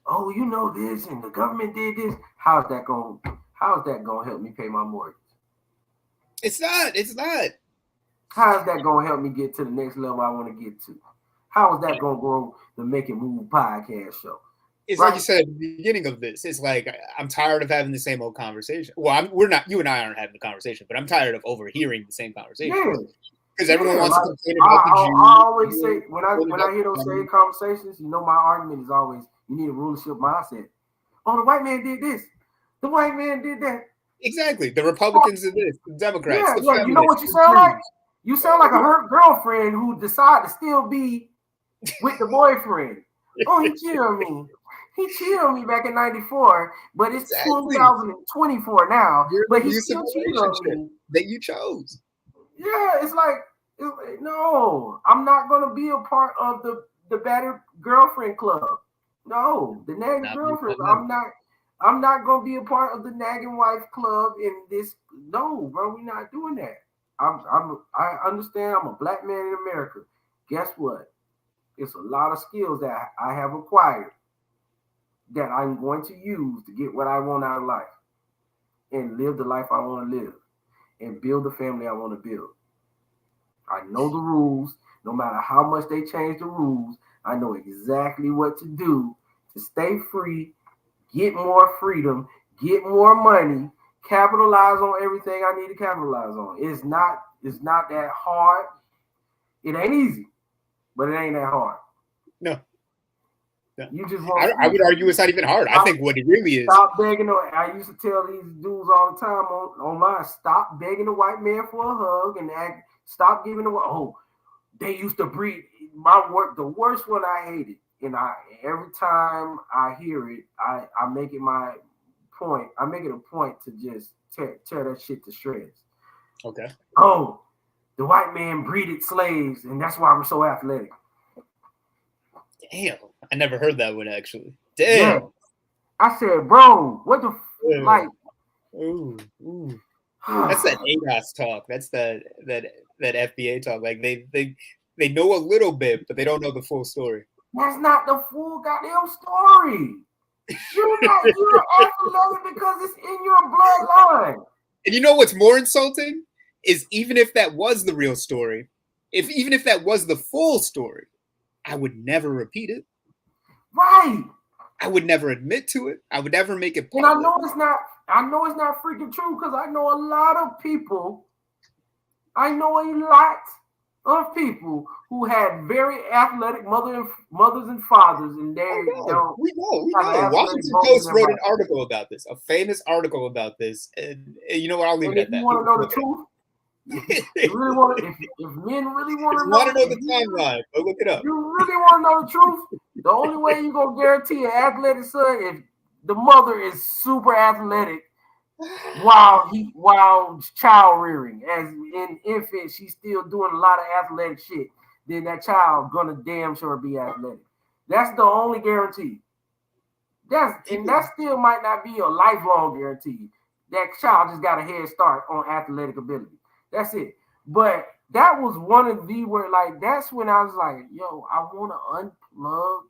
oh, you know this, and the government did this. How's that gonna help me pay my mortgage? It's not. How is that gonna help me get to the next level I want to get to? How is that gonna grow the Make It Move podcast show? It's right? Like you said at the beginning of this. It's like I'm tired of having the same old conversation. Well, we're not. You and I aren't having the conversation, but I'm tired of overhearing the same conversation. Yeah. Because everyone wants to complain about the Jews. I always say when I hear those same conversations, my argument is always you need a rulership mindset. Oh, the white man did this. The white man did that. Exactly. The Republicans did this. The Democrats. Yeah, yeah. You know what you sound like? You sound like a hurt girlfriend who decided to still be with the boyfriend. Oh, he cheated on me. He cheated on me back in '94, but it's 2024 now. But he still cheated on me. That you chose. Yeah, it's like no, I'm not gonna be a part of the battered girlfriend club. No, the nagging girlfriend. I'm not gonna be a part of the nagging wife club in this. No, bro, we're not doing that. I understand. I'm a black man in America. Guess what? It's a lot of skills that I have acquired that I'm going to use to get what I want out of life and live the life I want to live and build the family I want to build. I know the rules. No matter how much they change the rules, I know exactly what to do to stay free, get more freedom, get more money, capitalize on everything I need to capitalize on. It's not that hard. It ain't easy, but it ain't that hard. No. You just I would argue it's not even hard. I think what it really is. Stop begging. I used to tell these dudes all the time on mine, stop begging the white man for a hug and stop giving away. Oh, they used to breed the worst one I hated. And every time I hear it, I make it my point. I make it a point to just tear that shit to shreds. Okay. Oh, the white man breeded slaves, and that's why we're so athletic. Damn, I never heard that one actually. Damn. Yeah. I said, bro, what the like? Ooh. That's that ADOS talk. That's that FBA talk. Like they know a little bit, but they don't know the full story. That's not the full goddamn story. You're athletic because it's in your bloodline. And you know what's more insulting is even if that was the real story, even if that was the full story, I would never repeat it. Right. I would never admit to it. I would never make it public. And I know it's not freaking true because I know a lot of people I know a lot of people who had very athletic mothers and fathers, and they don't We know. have an athletic Washington bone in Post their wrote an body. article about this, a famous article about this, and you know what? I'll leave And it if at you that. want to know the truth, you really want to, if men really want If to you want to know know, the timeline, go look it up. you really want to know the truth, the only way you're going to guarantee an athletic son if the mother is super athletic while child rearing. As in infant, she's still doing a lot of athletic shit. Then that child gonna damn sure be athletic. That's the only guarantee. That still might not be a lifelong guarantee. That child just got a head start on athletic ability. That's it. But that was one of the where like that's when I was like, yo, I want to unplug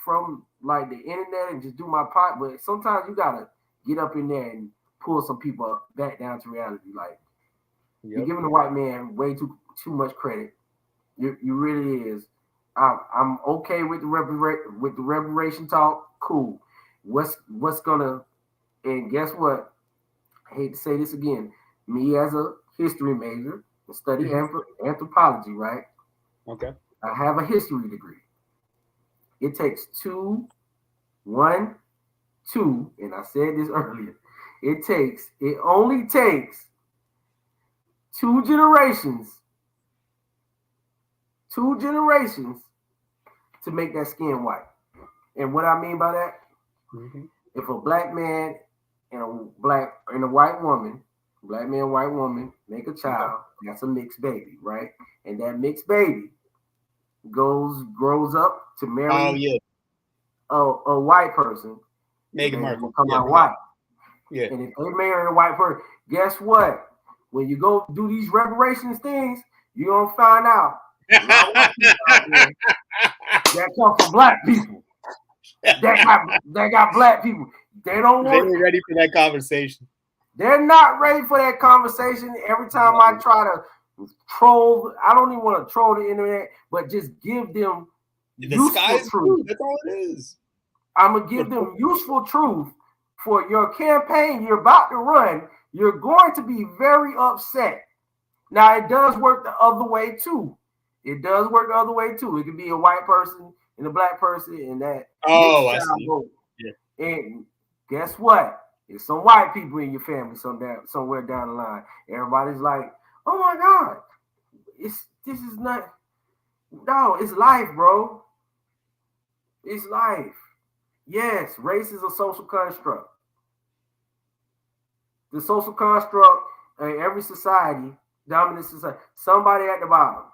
from like the internet and just do my part. But sometimes you gotta get up in there and pull some people back down to reality. Like you're giving the white man way too much credit. You really is. I'm okay with the reparation talk. Cool. What's gonna and guess what? I hate to say this again. Me as a history major, study anthropology, right? Okay. I have a history degree. It takes two, and I said this earlier. It only takes two generations to make that skin white. And what I mean by that, if a black man and a white woman, black man, white woman, make a child, that's a mixed baby, right? And that mixed baby grows up to marry a white person. Meghan Markle become white. Yeah. And if they marry a white person, guess what? When you go do these reparations things, you're gonna find out a lot of white people out there that come from black people. That got black people. They don't want. They were ready for that conversation. They're not ready for that conversation. Every time I try to troll, I don't even want to troll the internet, but just give them useful truth. That's all it is. I'm gonna give them useful truth for your campaign you're about to run. You're going to be very upset. Now it does work the other way too. It could be a white person and a black person, and that. Oh, I see. Yeah. And guess what? There's some white people in your family somewhere down the line. Everybody's like, "Oh my God, this is not." No, it's life, bro. It's life. Yes, race is a social construct. The social construct in every society, dominant society, somebody at the bottom.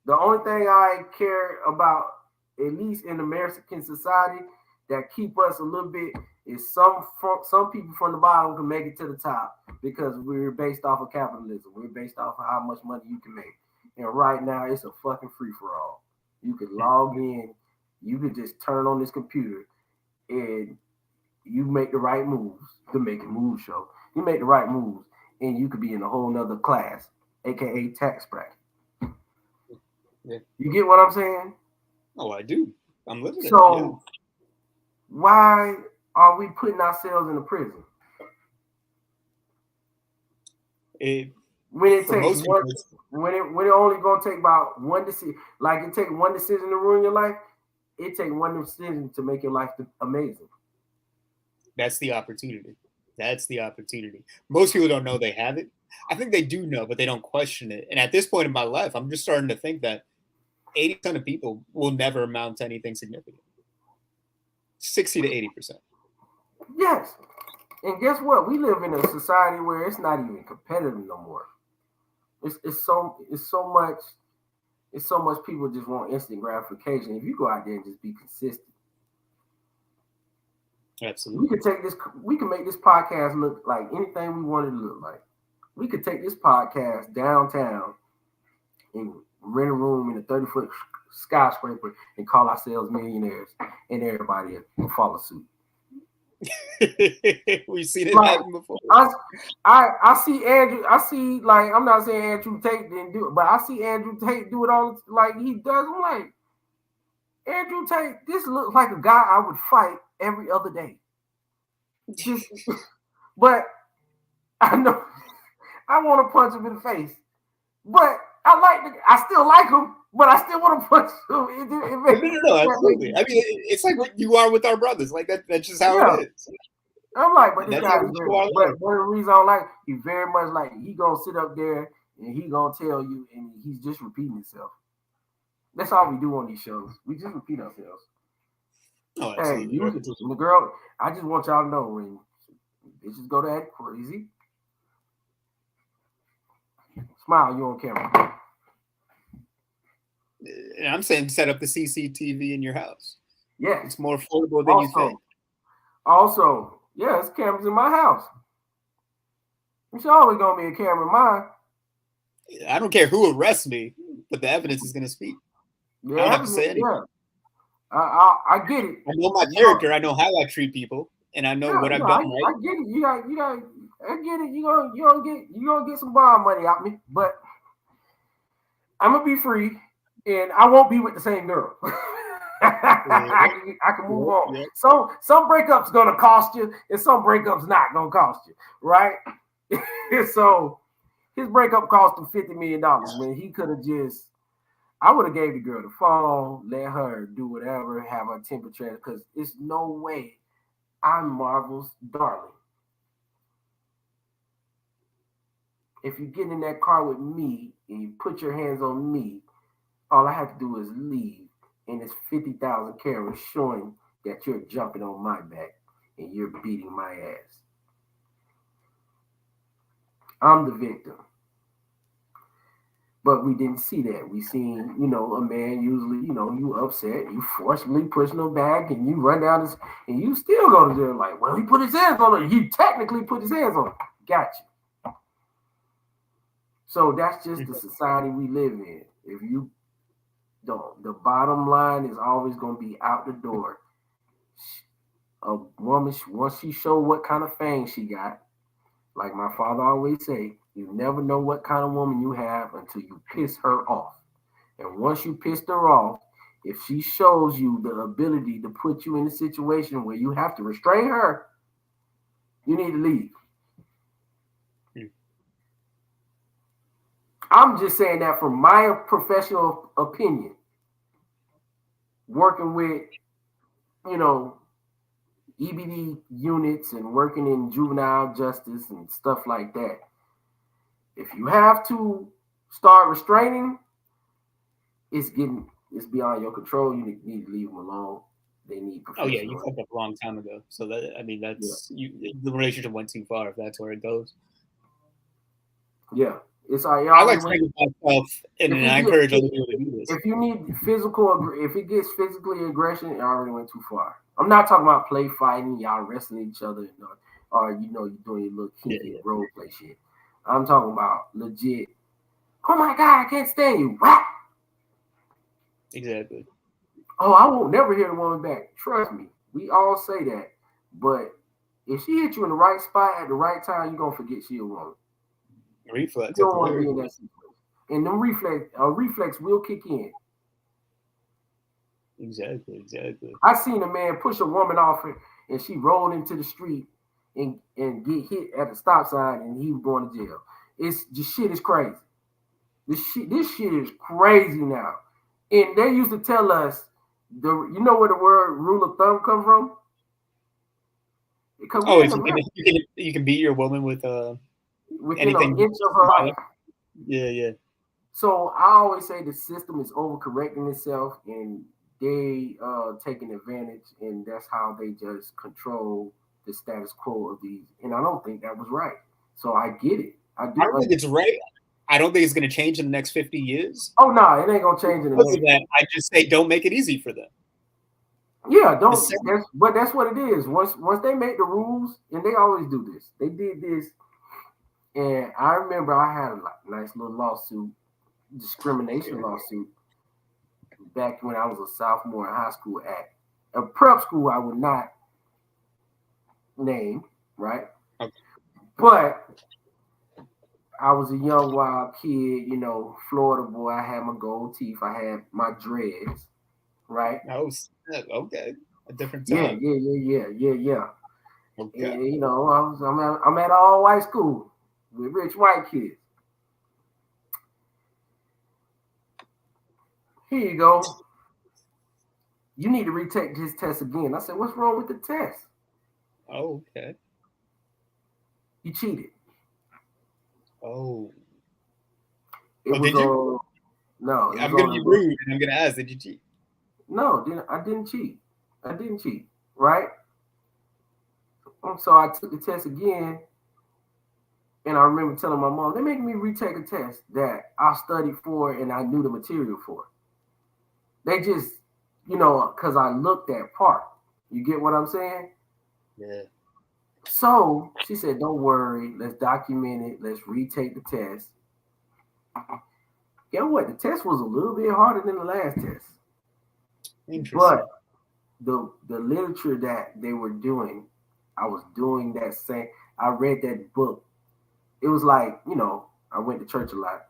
The only thing I care about, at least in American society, that keep us a little bit is some people from the bottom can make it to the top because we're based off of capitalism. We're based off of how much money you can make. And right now, it's a fucking free for all. You can log in, you can just turn on this computer, and you make the right moves. The Making Moves show. You make the right moves, and you could be in a whole nother class, aka tax bracket. Yeah. You get what I'm saying? Oh, I do. I'm living it. So why are we putting ourselves in a prison? When it takes one, when it only gonna take about one decision, like it take one decision to ruin your life, it take one decision to make your life amazing. That's the opportunity. Most people don't know they have it. I think they do know, but they don't question it. And at this point in my life, I'm just starting to think that 80% of people will never amount to anything significant. 60 to 80%. Yes. And guess what? We live in a society where it's not even competitive no more. It's so much people just want instant gratification. If you go out there and just be consistent. Absolutely. We can make this podcast look like anything we want it to look like. We could take this podcast downtown and rent a room in a 30-foot skyscraper and call ourselves millionaires, and everybody will follow suit. We've seen it happen before. I see Andrew. I see, like, I'm not saying Andrew Tate didn't do it, but I see Andrew Tate do it all like he does. I'm like, Andrew Tate, this looks like a guy I would fight every other day. But I I want to punch him in the face, but I still like him, but I still want to punch him. No, absolutely. I mean, it's like what you are with our brothers. Like that's just how it is. I'm like, but And this that's how guy we is show our but love. one of the reasons I don't like, he very much like he gonna sit up there and he gonna tell you, and he's just repeating himself. That's all we do on these shows. We just repeat ourselves. Oh, Hey, absolutely. you the girl. I just want y'all to know when bitches go to act crazy. Smile, you on camera. And I'm saying set up the CCTV in your house. Yes. It's more affordable than you think. Also, yeah, it's cameras in my house. It's always gonna be a camera in mine. I don't care who arrests me, but the evidence is going to speak. Yeah, I don't have to say anything. Yeah. I get it. I know my character. I know how I treat people, and I know what I've done. I get it. You got. I get it. You gonna get some bond money out me, but I'm gonna be free, and I won't be with the same girl. I can move on. Yeah. So some breakups gonna cost you, and some breakups not gonna cost you, right? So his breakup cost him $50 million when he could have just. I would have gave the girl the phone, let her do whatever, have her temperature, because it's no way I'm Marvel's darling. If you get in that car with me and you put your hands on me, all I have to do is leave, and it's 50,000 cameras showing that you're jumping on my back and you're beating my ass. I'm the victim. But we didn't see that. We seen, a man usually, you upset, you forcibly pushing him back, and you run down this, and you still go to jail. Like, well, he put his hands on it. He technically put his hands on it. Got you. So that's just the society we live in. If you don't, the bottom line is always going to be out the door. A woman, once she show what kind of fame she got, like my father always say, you never know what kind of woman you have until you piss her off. And once you pissed her off, if she shows you the ability to put you in a situation where you have to restrain her, you need to leave. I'm just saying that from my professional opinion. Working with, EBD units and working in juvenile justice and stuff like that. If you have to start restraining, it's beyond your control. You need to leave them alone. They need professional. Oh yeah, you fucked up a long time ago. So that's the relationship went too far if that's where it goes. Yeah, it's I like training myself, and I encourage other people to do this. If you need if it gets physically aggression, it already went too far. I'm not talking about play fighting, y'all wrestling each other, or you're doing your little kinky role play shit. I'm talking about legit. Oh my god, I can't stand you. What? Exactly. Oh, I won't never hear the woman back. Trust me, we all say that. But if she hit you in the right spot at the right time, you're gonna forget she a woman. Reflex. You don't want to be in that situation. And the reflex will kick in. Exactly. I seen a man push a woman off her, and she rolled into the street and get hit at a stop sign, and he was going to jail. This shit is crazy. This shit is crazy now. And they used to tell us where the word rule of thumb come from? You can beat your woman with within an inch of her life. Yeah. So I always say the system is overcorrecting itself, and they taking advantage, and that's how they just control the status quo of these. And I don't think that was right. So I get it. I don't think it's right. I don't think it's going to change in the next 50 years. Oh no, it ain't gonna change in the next. That, I just say don't make it easy for them. Yeah, don't. But that's what it is. Once they make the rules, and they always do this. They did this, and I remember I had a nice little lawsuit, discrimination lawsuit, back when I was a sophomore in high school at a prep school I would not name, right? Okay. But I was a young wild kid, Florida boy. I had my gold teeth. I had my dreads, right? Oh, okay. A different time. Yeah. Okay. And, I'm at all white school. with rich white kids. Here you go. You need to retake this test again. I said, what's wrong with the test? Oh, okay. You cheated. Oh. It was did you? on. No, it I'm was gonna be rude and I'm gonna ask, did you cheat? No, I didn't cheat. I didn't cheat. Right? So I took the test again, and I remember telling my mom, they make me retake a test that I studied for and I knew the material for. They just, because I looked that part. You get what I'm saying? Yeah. So she said, don't worry, let's document it, let's retake the test. Guess what? The test was a little bit harder than the last test. Interesting. But the literature that they were doing, I was doing that same. I read that book. It was like, I went to church a lot.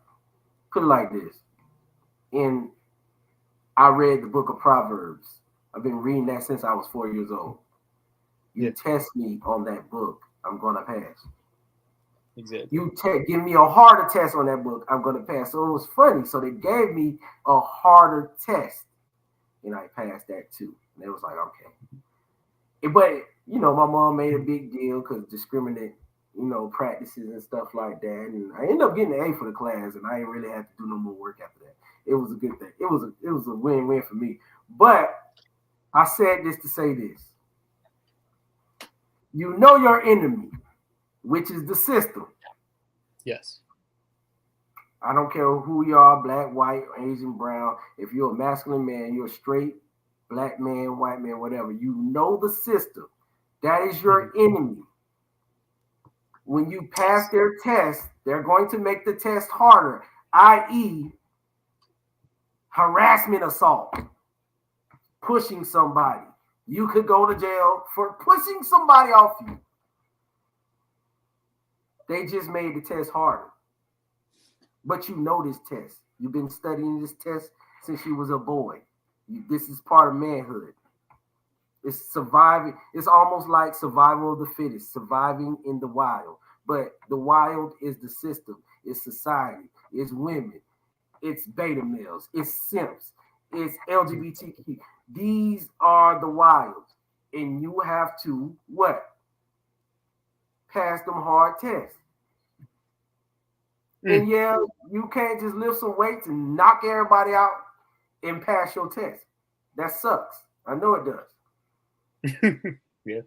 Put it like this. And I read the book of Proverbs. I've been reading that since I was 4 years old. You test me on that book, I'm gonna pass. Exactly. You give me a harder test on that book, I'm gonna pass. So it was funny. So they gave me a harder test, and I passed that too. And it was like, okay. But my mom made a big deal because discriminate, practices and stuff like that. And I ended up getting an A for the class, and I didn't really have to do no more work after that. It was a good thing. It was a win-win for me. But I said this to say this. You know your enemy, which is the system. Yes. I don't care who you are, black, white, Asian, brown. If you're a masculine man, you're a straight black man, white man, whatever. You know the system. That is your enemy. When you pass their test, they're going to make the test harder, i.e., harassment assault, pushing somebody. You could go to jail for pushing somebody off you. They just made the test harder. But you know this test. You've been studying this test since you was a boy. This is part of manhood. It's surviving. It's almost like survival of the fittest, surviving in the wild. But the wild is the system. It's society. It's women. It's beta males. It's simps. It's LGBTQ. These are the wilds. And you have to, what? Pass them hard tests. And yeah, you can't just lift some weights and knock everybody out and pass your test. That sucks. I know it does. Yeah.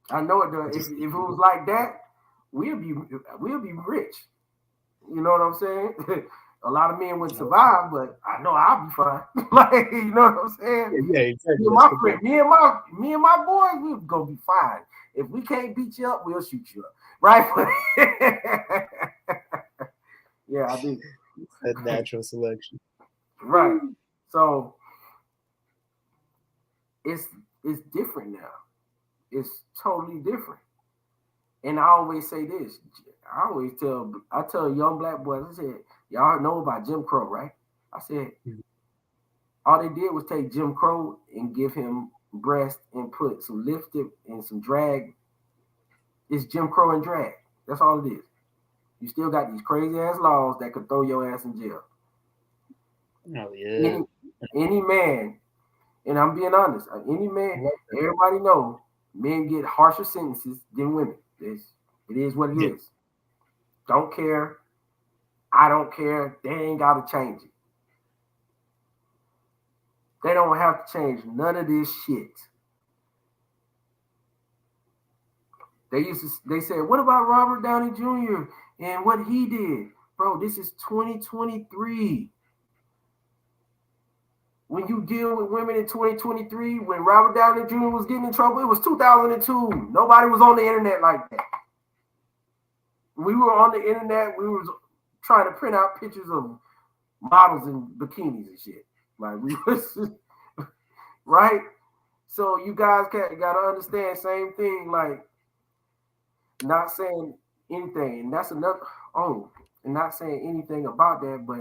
I know it does. If it was like that, we'll be rich. You know what I'm saying? A lot of men wouldn't survive, but I know I'll be fine. Like, you know what I'm saying? Yeah, exactly. Me and my boys, we're gonna be fine. If we can't beat you up, we'll shoot you up. Right? Yeah, I do. That natural selection. Right. So it's different now. It's totally different. And I always say this. I tell young black boys, I said, y'all know about Jim Crow, right? I said, all they did was take Jim Crow and give him breast and put some lipstick and some drag. It's Jim Crow and drag. That's all it is. You still got these crazy ass laws that could throw your ass in jail. Oh yeah. Any man, and I'm being honest, any man, everybody know men get harsher sentences than women. It is what it is. Don't care. I don't care. They ain't got to change it. They don't have to change none of this shit. They said, what about Robert Downey Jr. and what he did? Bro, this is 2023. When you deal with women in 2023, when Robert Downey Jr. was getting in trouble, it was 2002. Nobody was on the internet like that. We were on the internet. We were trying to print out pictures of models in bikinis and shit. Like we was, right? So you guys got to understand, same thing, like not saying anything. And that's another, and not saying anything about that, but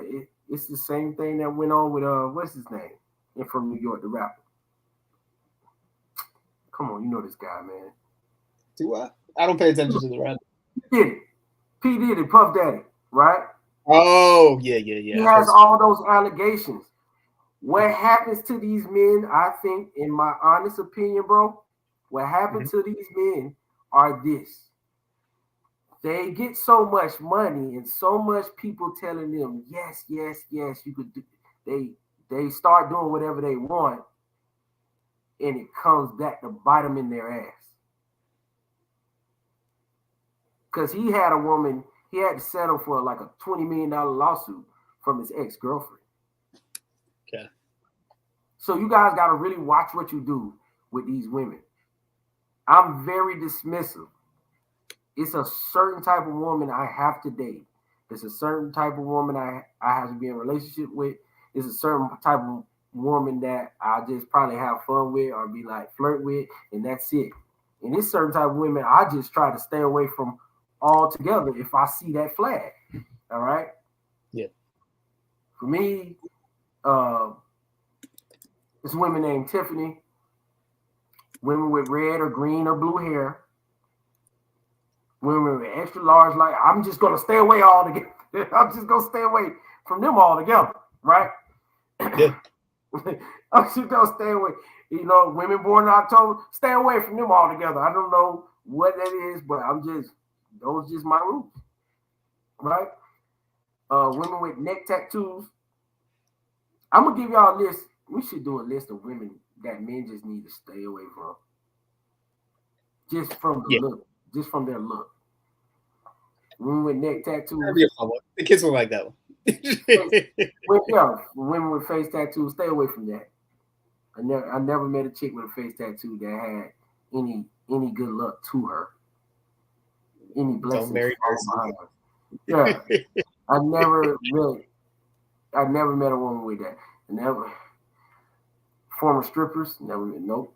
it's the same thing that went on with, what's his name? And from New York, the rapper. Come on, you know this guy, man. Do I? I don't pay attention to the rap. He did it. P. Diddy, Puff Daddy, right? Oh, yeah. He has all those allegations. What happens to these men, I think, in my honest opinion, bro, what happens to these men are this. They get so much money and so much people telling them, yes, you could do. They start doing whatever they want, and it comes back to bite them in their ass. Because he had a woman, he had to settle for like a $20 million lawsuit from his ex-girlfriend. Okay. So you guys got to really watch what you do with these women. I'm very dismissive. It's a certain type of woman I have to date. It's a certain type of woman I have to be in a relationship with. It's a certain type of woman that I just probably have fun with or be like flirt with, and that's it. And this certain type of women I just try to stay away from altogether if I see that flag. All right? Yeah. For me, this woman named Tiffany, women with red or green or blue hair, women with extra large, like I'm just gonna stay away altogether. I'm just gonna stay away from them altogether, right? Yeah. I'm just gonna stay away. You know, women born in October, stay away from them altogether. I don't know what that is, but those just my rules, right? Women with neck tattoos. I'm gonna give y'all a list. We should do a list of women that men just need to stay away from, just from the look, just from their look. Women with neck tattoos. The kids will like that one. Women with face tattoos, stay away from that. I never met a chick with a face tattoo that had any good luck to her. Any blessings. Don't marry her. Yeah. I never met a woman with that. Never. Former strippers, never met. Nope.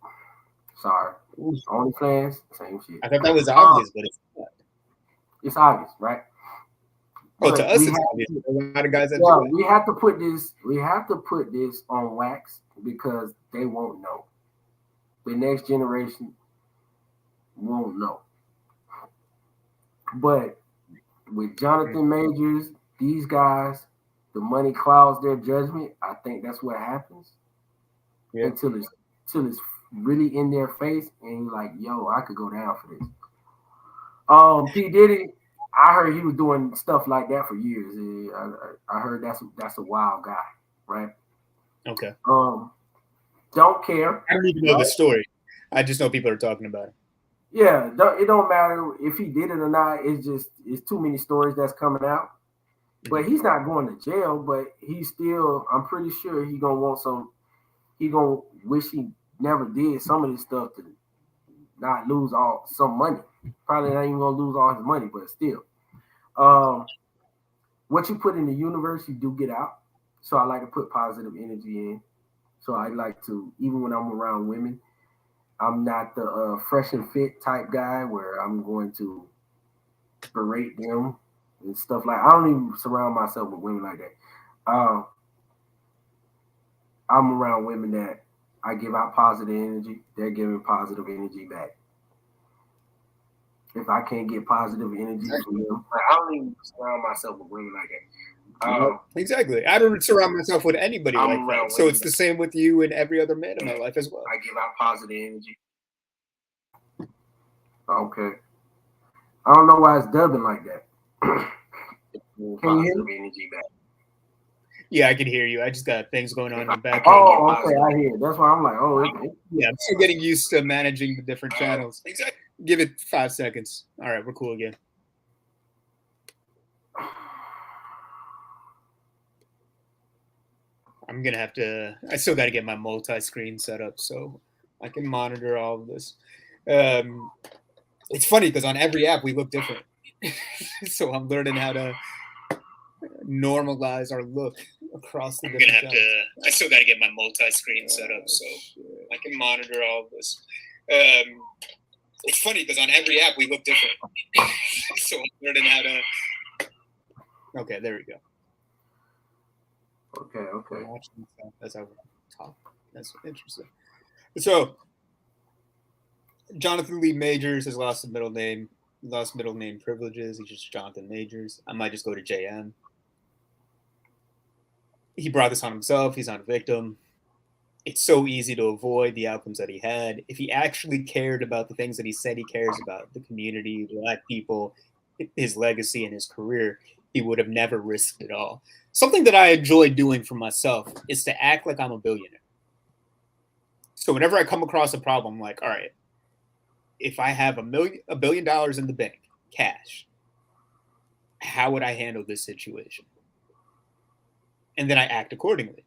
Sorry. OnlyFans, same shit. I thought that was obvious, but it's not. It's obvious, right? Well, to us, it's obvious. A lot of guys that do it. We have to put this on wax because they won't know. The next generation won't know. But with Jonathan Majors, these guys, the money clouds their judgment. I think that's what happens. Yeah. Until it's really in their face and you're like, yo, I could go down for this. P. Diddy, I heard he was doing stuff like that for years. I heard that's a wild guy, right? Okay. Don't care. I don't even know the story. I just know people are talking about it. Yeah, it don't matter if he did it or not. It's too many stories that's coming out. But he's not going to jail. But he's still. I'm pretty sure he gonna want some. He gonna wish he never did some of this stuff to not lose some money. Probably not even gonna lose all his money, but still. What you put in the universe, you do get out. So I like to put positive energy in. So I like to, even when I'm around women, I'm not the fresh and fit type guy where I'm going to berate them and stuff like. I don't even surround myself with women like that. I'm around women that I give out positive energy. They're giving positive energy back. If I can't get positive energy from them, I don't even surround myself with women like that. Exactly. I don't surround myself with anybody like that. So it's the same with you and every other man in my life as well. I give out positive energy. Okay. I don't know why it's dubbing like that. Can you hear me? Energy back. Yeah, I can hear you. I just got things going on in the back. Oh, okay, I hear. That's why I'm like, yeah, I'm still getting used to managing the different channels. Exactly. Give it 5 seconds. All right, we're cool again. I'm gonna have to. I still got to get my multi-screen set up so I can monitor all of this. It's funny because on every app we look different, so I'm learning how to normalize our look across the different channels. I still got to get my multi-screen set up so I can monitor all of this. It's funny because on every app we look different, so I'm learning how to. Okay, there we go. Okay. That's over top. That's interesting. So, Jonathan Lee Majors has lost the middle name. He lost middle name privileges. He's just Jonathan Majors. I might just go to JM. He brought this on himself. He's not a victim. It's so easy to avoid the outcomes that he had. If he actually cared about the things that he said he cares about, the community, Black people, his legacy, and his career, he would have never risked it all. Something that I enjoy doing for myself is to act like I'm a billionaire. So whenever I come across a problem, I'm like, all right, if I have $1 billion in the bank, cash, how would I handle this situation? And then I act accordingly.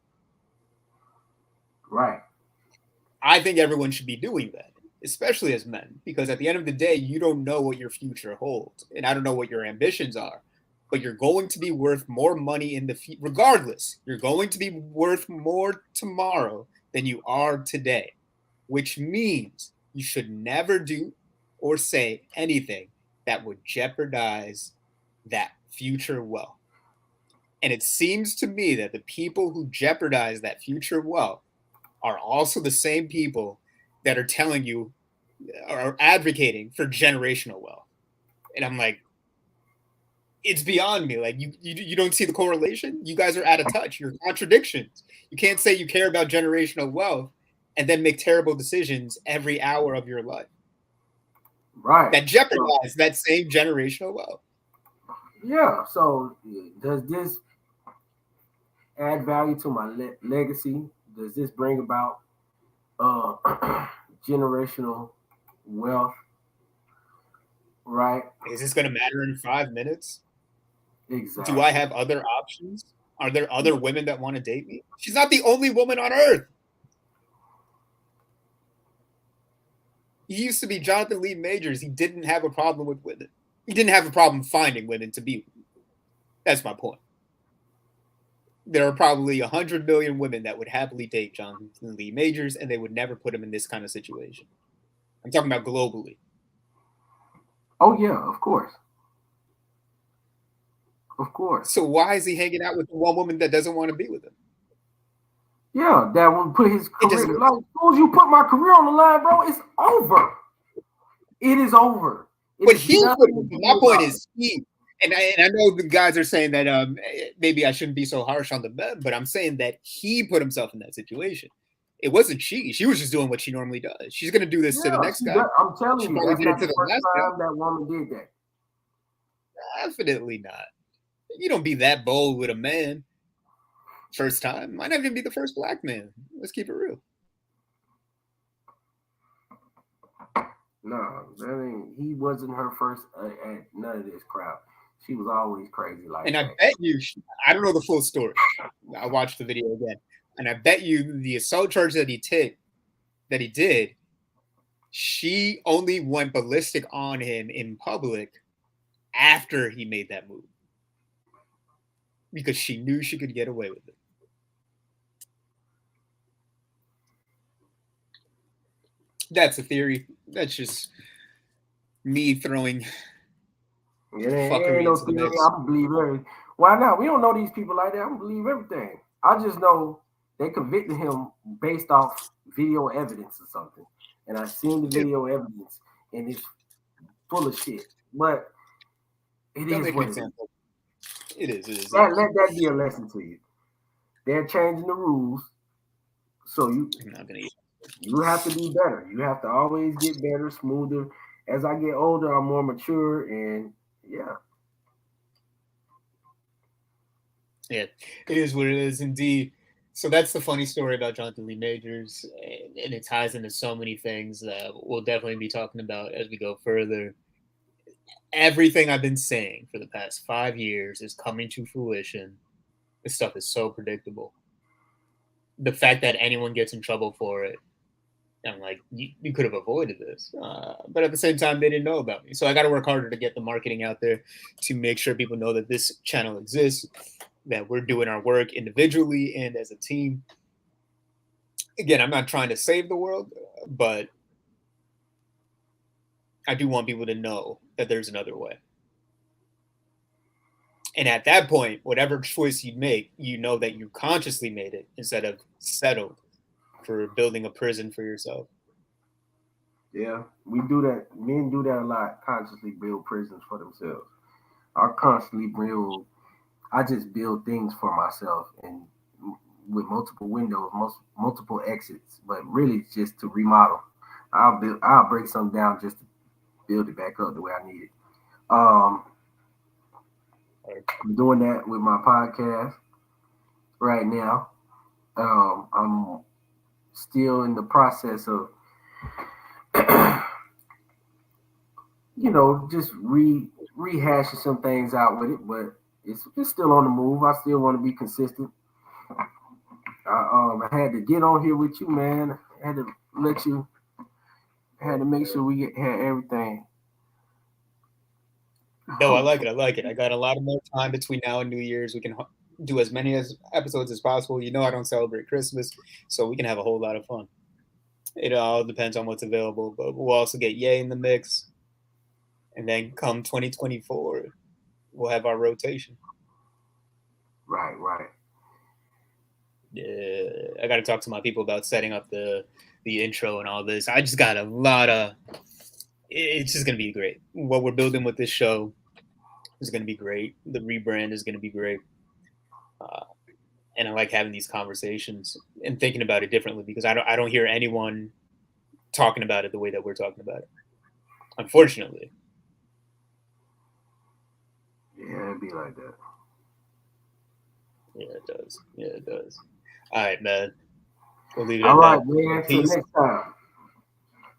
Right. I think everyone should be doing that, especially as men, because at the end of the day, you don't know what your future holds. And I don't know what your ambitions are, but you're going to be worth more money in the future. Regardless, you're going to be worth more tomorrow than you are today, which means you should never do or say anything that would jeopardize that future wealth. And it seems to me that the people who jeopardize that future wealth are also the same people that are telling you, are advocating for generational wealth. And I'm like, it's beyond me. Like, you don't see the correlation? You guys are out of touch. You're contradictions. You can't say you care about generational wealth and then make terrible decisions every hour of your life. Right. That jeopardize that same generational wealth. Yeah. So does this add value to my legacy? Does this bring about generational wealth? Right. Is this going to matter in 5 minutes? Exactly. Do I have other options? Are there other women that want to date me? She's not the only woman on earth. He used to be Jonathan Lee Majors. He didn't have a problem with women. He didn't have a problem finding women to be with. That's my point. There are probably 100 million women that would happily date Jonathan Lee Majors, and they would never put him in this kind of situation. I'm talking about globally. Oh, yeah, of course. Of course. So why is he hanging out with the one woman that doesn't want to be with him? Yeah, that would put his career. Like, as soon as you put my career on the line, bro, it's over. It is over. But my point is he. And I know the guys are saying that maybe I shouldn't be so harsh on the men, but I'm saying that he put himself in that situation. It wasn't she. She was just doing what she normally does. She's going to do this to the next guy. I'm telling you, that's not the first time that woman did that. Definitely not. You don't be that bold with a man. First time. Might not even be the first Black man. Let's keep it real. No, he wasn't her first at none of this crap. She was always crazy like and that. I bet you, I don't know the full story. I watched the video again. And I bet you the assault charge that he did, she only went ballistic on him in public after he made that move. Because she knew she could get away with it. That's a theory. That's just me throwing fuckery no into the mix. I don't believe everything. Why not? We don't know these people like that. I don't believe everything. I just know they convicted him based off video evidence or something. And I've seen the video evidence, and it's full of shit. But it is what it is. It is. Let that be a lesson to you. They're changing the rules, so you have to be better. You have to always get better, smoother. As I get older, I'm more mature, and yeah. Yeah, it is what it is indeed. So that's the funny story about Jonathan Lee Majors, and it ties into so many things that we'll definitely be talking about as we go further. Everything I've been saying for the past 5 years is coming to fruition. This stuff is so predictable. The fact that anyone gets in trouble for it, I'm like, you could have avoided this. But at the same time, they didn't know about me. So I got to work harder to get the marketing out there to make sure people know that this channel exists, that we're doing our work individually and as a team. Again, I'm not trying to save the world, but I do want people to know that there's another way. And at that point, whatever choice you make, you know that you consciously made it instead of settled for building a prison for yourself. Yeah, we do that. Men do that a lot. Consciously build prisons for themselves. I constantly build. I just build things for myself and with multiple windows, multiple exits, but really it's just to remodel. I'll break something down just to build it back up the way I need it. Um, I'm doing that with my podcast right now. I'm still in the process of, just rehashing some things out with it, but it's still on the move. I still want to be consistent. I had to get on here with you, man. I had to let you. I had to make sure had everything. No, I like it. I like it. I got a lot of more time between now and New Year's. We can do as many episodes as possible. You know, I don't celebrate Christmas, so we can have a whole lot of fun. It all depends on what's available, but we'll also get Ye in the mix, and then come 2024, we'll have our rotation. Right, right. Yeah, I got to talk to my people about setting up the intro and all this. I just got a lot of. It's just gonna be great. What we're building with this show is gonna be great. The rebrand is gonna be great, uh, and I like having these conversations and thinking about it differently because I don't hear anyone talking about it the way that we're talking about it. Unfortunately. Yeah, it'd be like that. Yeah, it does. Yeah, it does. All right, man. We'll leave it All at right, that. man. Till Peace. next time.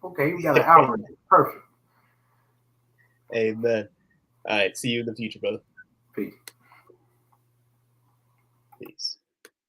Okay, we got an hour. Perfect. Amen. All right. See you in the future, brother.